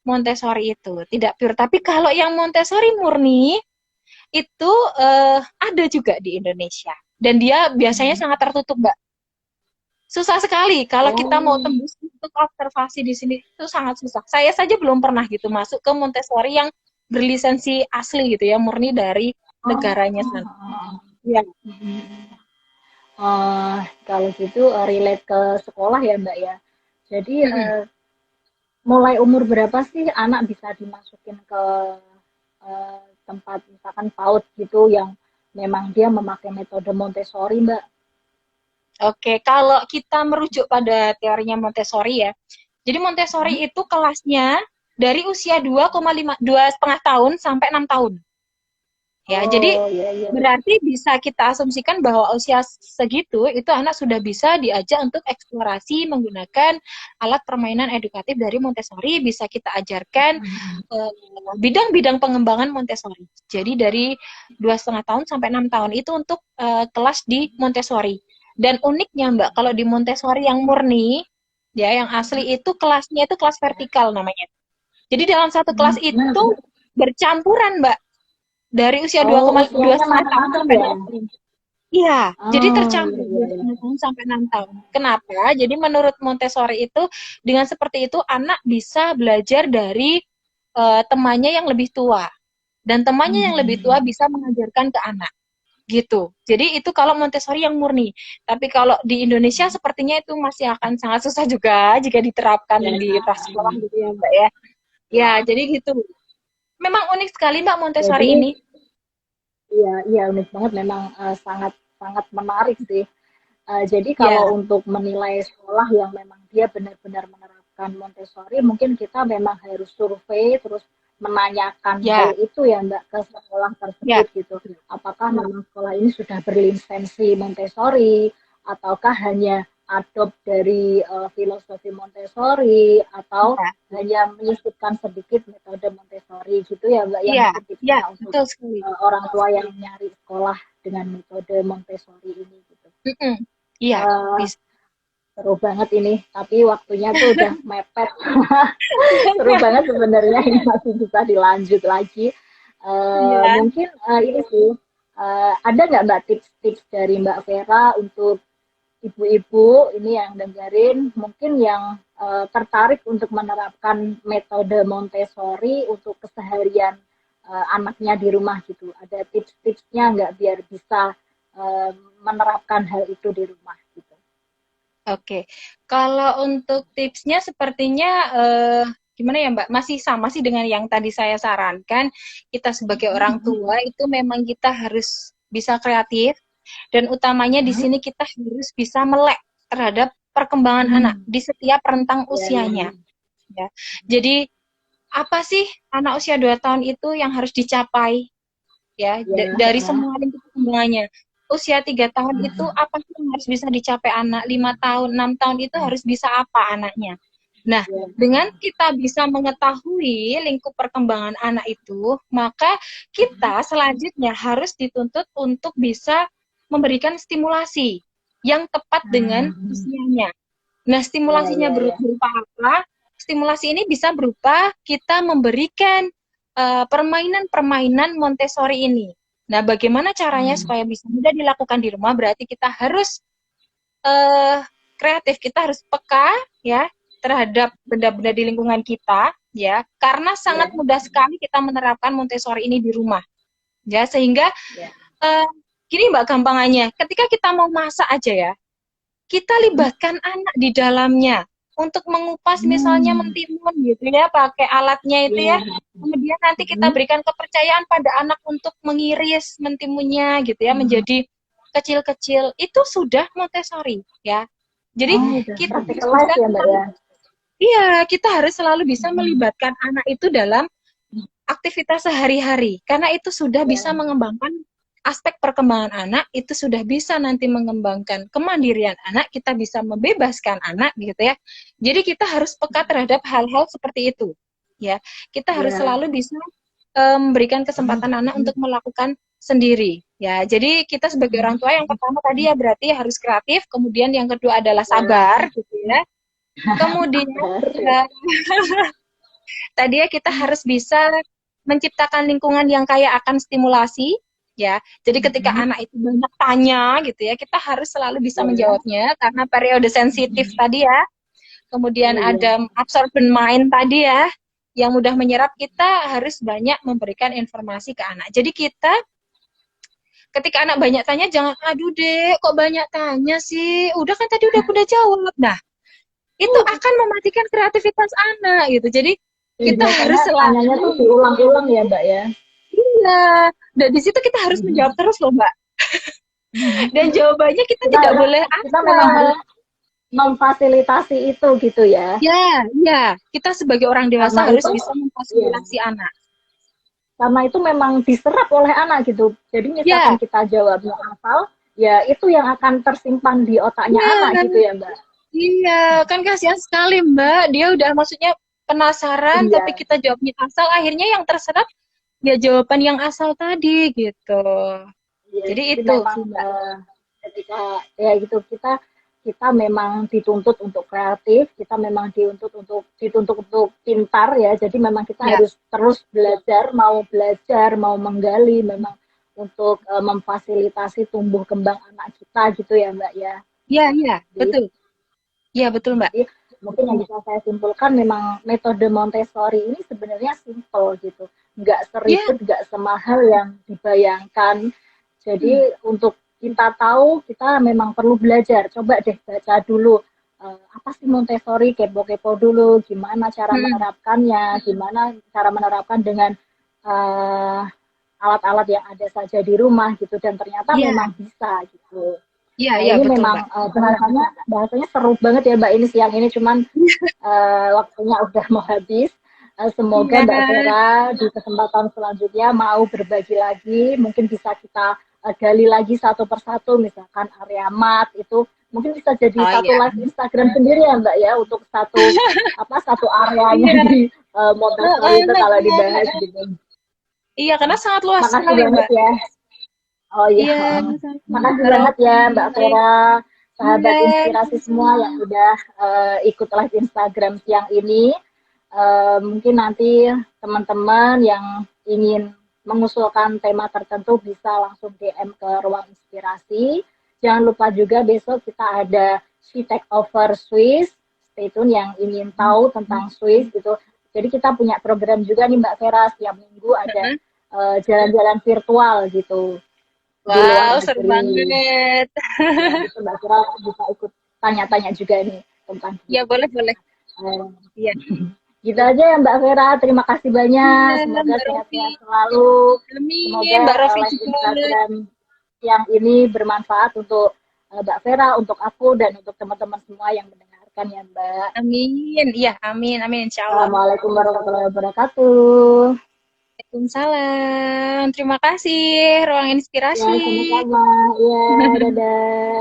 Speaker 3: Montessori itu. Tidak pure. Tapi kalau yang Montessori murni itu ada juga di Indonesia. Dan dia biasanya
Speaker 2: Hmm.
Speaker 3: sangat tertutup, Mbak. Susah sekali kalau kita mau
Speaker 2: Oh.
Speaker 3: tembus untuk observasi di sini itu sangat susah. Saya saja belum pernah gitu masuk ke Montessori yang berlisensi asli gitu ya, murni dari negaranya sana.
Speaker 2: Oh.
Speaker 3: Ya,
Speaker 2: Hmm. Kalau gitu relate ke sekolah ya Mbak ya. Jadi
Speaker 3: mm-mm.
Speaker 2: mulai umur berapa sih anak bisa dimasukin ke tempat misalkan PAUD gitu yang memang dia memakai metode Montessori Mbak?
Speaker 3: Oke, kalau kita merujuk pada teorinya Montessori ya. Jadi
Speaker 2: Hmm?
Speaker 3: Montessori itu kelasnya dari usia 2,5 2,5 tahun sampai 6 tahun. Ya, jadi
Speaker 2: Oh iya iya.
Speaker 3: berarti bisa kita asumsikan bahwa usia segitu itu anak sudah bisa diajak untuk eksplorasi menggunakan alat permainan edukatif dari Montessori, bisa kita ajarkan
Speaker 2: Hmm.
Speaker 3: bidang-bidang pengembangan Montessori. Jadi dari 2,5 tahun sampai 6 tahun itu untuk kelas di Montessori. Dan uniknya Mbak, kalau di Montessori yang murni, ya yang asli itu kelasnya itu kelas vertikal namanya. Jadi dalam satu kelas
Speaker 2: Gimana
Speaker 3: itu
Speaker 2: tuh?
Speaker 3: bercampuran Mbak dari usia
Speaker 2: Oh,
Speaker 3: dua
Speaker 2: usianya
Speaker 3: setengah tahun
Speaker 2: macam-macam
Speaker 3: sampai
Speaker 2: ya?
Speaker 3: 6 tahun. Iya, jadi
Speaker 2: Oh iya
Speaker 3: tercampur
Speaker 2: iya
Speaker 3: dua
Speaker 2: iya.
Speaker 3: setengah tahun sampai 6 tahun. Kenapa? Jadi menurut Montessori itu dengan seperti itu anak bisa belajar dari temannya yang lebih tua dan temannya yang lebih tua
Speaker 2: Hmm.
Speaker 3: bisa mengajarkan ke anak gitu. Jadi itu kalau Montessori yang murni. Tapi kalau di Indonesia sepertinya itu masih akan sangat susah juga jika diterapkan
Speaker 2: Ya,
Speaker 3: di prasekolah gitu ya, Mbak ya. Ya, jadi gitu. Memang unik sekali Mbak
Speaker 2: jadi
Speaker 3: Montessori ini.
Speaker 2: iya iya unik banget memang sangat sangat menarik sih. Jadi kalau
Speaker 3: Ya,
Speaker 2: untuk menilai sekolah yang memang dia benar-benar menerapkan Montessori, mungkin kita memang harus survei terus menanyakan hal
Speaker 3: ya,
Speaker 2: itu ya Mbak ke sekolah
Speaker 3: ya.
Speaker 2: tersebut gitu. Apakah memang sekolah ini sudah berlisensi Montessori ataukah hanya adopt dari filosofi Montessori atau
Speaker 3: Ya,
Speaker 2: hanya menyisipkan sedikit metode Montessori gitu ya Mbak ya
Speaker 3: iya,
Speaker 2: mungkin
Speaker 3: iya,
Speaker 2: tipsnya untuk
Speaker 3: betul sekali.
Speaker 2: orang tua yang nyari sekolah dengan metode Montessori ini gitu.
Speaker 3: Mm-mm. Iya,
Speaker 2: Eh,
Speaker 3: bisa.
Speaker 2: Seru banget ini, tapi waktunya tuh udah mepet. Seru banget sebenarnya ini masih bisa dilanjut lagi.
Speaker 3: Iya.
Speaker 2: Mungkin ini sih, ada nggak Mbak tips-tips dari Mbak Vera untuk ibu-ibu ini yang dengerin mungkin yang tertarik untuk menerapkan metode Montessori untuk keseharian anaknya di rumah gitu. Ada tips-tipsnya nggak biar bisa menerapkan hal itu di rumah gitu.
Speaker 3: Oke, kalau untuk tipsnya sepertinya gimana ya Mbak? Masih sama sih dengan yang tadi saya sarankan. Kita sebagai orang tua itu memang kita harus bisa kreatif dan utamanya di sini kita harus bisa melek terhadap perkembangan anak di setiap rentang
Speaker 2: Ya, ya,
Speaker 3: usianya. Ya. Jadi apa sih anak usia 2 tahun itu yang harus dicapai? Ya
Speaker 2: ya,
Speaker 3: dari semua lingkup perkembangannya. Usia 3 tahun itu
Speaker 2: ya,
Speaker 3: apa sih yang harus bisa dicapai anak? 5 tahun, 6 tahun itu harus bisa apa anaknya? Nah, dengan kita bisa mengetahui lingkup perkembangan anak itu, maka kita selanjutnya harus dituntut untuk bisa memberikan stimulasi yang tepat dengan usianya. Nah,
Speaker 2: ya,
Speaker 3: stimulasinya
Speaker 2: ya, ya.
Speaker 3: berupa apa? Stimulasi ini bisa berupa kita memberikan permainan-permainan Montessori ini. Nah, bagaimana caranya supaya bisa mudah dilakukan di rumah? Berarti kita harus kreatif, kita harus peka ya terhadap benda-benda di lingkungan kita ya, karena sangat mudah sekali kita menerapkan Montessori ini di rumah. Ya, sehingga gini Mbak gampangannya, ketika kita mau masak aja ya, kita libatkan anak di dalamnya untuk mengupas misalnya mentimun gitu ya, pakai alatnya itu ya. Kemudian nanti kita berikan kepercayaan pada anak untuk mengiris mentimunnya gitu ya menjadi kecil-kecil. Itu sudah Montessori ya. Jadi kita harus bisa
Speaker 2: ya Mbak ya.
Speaker 3: iya, kita harus selalu bisa melibatkan anak itu dalam aktivitas sehari-hari karena itu sudah bisa mengembangkan aspek perkembangan anak, itu sudah bisa nanti mengembangkan kemandirian anak, kita bisa membebaskan anak gitu ya. Jadi kita harus peka terhadap hal-hal seperti itu. Ya, kita harus selalu bisa memberikan kesempatan anak untuk melakukan sendiri. Ya, jadi kita sebagai orang tua yang pertama tadi ya berarti harus kreatif, kemudian yang kedua adalah sabar gitu ya. Kemudian tadi ya kita harus bisa menciptakan lingkungan yang kaya akan stimulasi ya. Jadi ketika anak itu banyak tanya gitu ya, kita harus selalu bisa menjawabnya karena periode sensitif tadi ya. Kemudian ada absorbent mind tadi ya, yang mudah menyerap, kita harus banyak memberikan informasi ke anak. Jadi kita ketika anak banyak tanya jangan aduh dek kok banyak tanya sih, udah kan tadi udah jawab. Nah, itu akan mematikan kreativitas anak gitu. Jadi kita harus selalu
Speaker 2: tanyanya tuh diulang-ulang ya Mbak ya.
Speaker 3: Iya, dan di situ kita harus menjawab terus loh Mbak. Dan jawabannya kita tidak boleh
Speaker 2: kita memang harus memfasilitasi itu gitu ya.
Speaker 3: Ya, kita sebagai orang dewasa harus bisa memfasilitasi anak.
Speaker 2: Karena itu memang diserap oleh anak gitu. Jadi misalkan kita jawabnya hafal, ya itu yang akan tersimpan di otaknya anak gitu ya Mbak.
Speaker 3: Iya, kan kasihan sekali Mbak. Dia udah maksudnya penasaran, tapi kita jawabnya asal, akhirnya yang terserap ya jawaban yang asal tadi gitu. Jadi itu
Speaker 2: ketika ya gitu kita memang dituntut untuk kreatif, kita memang dituntut untuk pintar ya. Jadi memang kita harus terus belajar, mau menggali memang untuk memfasilitasi tumbuh kembang anak kita gitu ya Mbak ya.
Speaker 3: Iya, betul. Iya, betul Mbak.
Speaker 2: Jadi, mungkin yang bisa saya simpulkan memang metode Montessori ini sebenarnya simple gitu. Nggak seribet, nggak semahal yang dibayangkan. Jadi untuk kita tahu, kita memang perlu belajar. Coba deh baca dulu apa sih Montessori, kepo-kepo dulu, gimana cara menerapkannya, gimana cara menerapkan dengan alat-alat yang ada saja di rumah gitu. Dan ternyata memang bisa gitu.
Speaker 3: Iya,
Speaker 2: ini
Speaker 3: betul,
Speaker 2: memang bahasanya seru banget ya Mbak ini siang ini, cuman waktunya udah mau habis. Semoga Mbak Vera di kesempatan selanjutnya mau berbagi lagi, mungkin bisa kita gali lagi satu persatu, misalkan area mat itu mungkin bisa jadi satu live Instagram sendiri ya Mbak ya, untuk satu areanya di Montessori itu kalau dibahas gitu.
Speaker 3: Iya, karena sangat luas
Speaker 2: sekali Mbak. Ya. Oh iya, makasih banget ya Mbak Vera, sahabat inspirasi semua yang udah ikut live Instagram siang ini. Mungkin nanti teman-teman yang ingin mengusulkan tema tertentu bisa langsung DM ke Ruang Inspirasi. Jangan lupa juga besok kita ada She Takeover Swiss. Stay tune yang ingin tahu tentang Swiss gitu. Jadi kita punya program juga nih Mbak Vera, setiap minggu ada
Speaker 3: Heeh.
Speaker 2: jalan-jalan virtual gitu di luar
Speaker 3: Wow, seru
Speaker 2: negeri.
Speaker 3: banget.
Speaker 2: Ya, itu Mbak Vera bisa ikut tanya-tanya juga nih tentang
Speaker 3: Ya,
Speaker 2: gitu.
Speaker 3: boleh, boleh.
Speaker 2: Eh,
Speaker 3: Iya.
Speaker 2: gitu aja ya Mbak Vera. Terima kasih banyak.
Speaker 3: Iya,
Speaker 2: Semoga
Speaker 3: Mbak Rofi.
Speaker 2: sehat-sehat selalu.
Speaker 3: Amin,
Speaker 2: Semoga
Speaker 3: Mbak Rofi
Speaker 2: live
Speaker 3: juga.
Speaker 2: Instagram yang ini bermanfaat untuk Mbak Vera, untuk aku, dan untuk teman-teman semua yang mendengarkan ya Mbak.
Speaker 3: Amin. Iya, amin, amin, insya Allah.
Speaker 2: Assalamualaikum warahmatullahi wabarakatuh.
Speaker 3: Waalaikumsalam. Terima kasih, ruang
Speaker 2: Ya,
Speaker 3: inspirasi.
Speaker 2: sama-sama. Ya, dadah.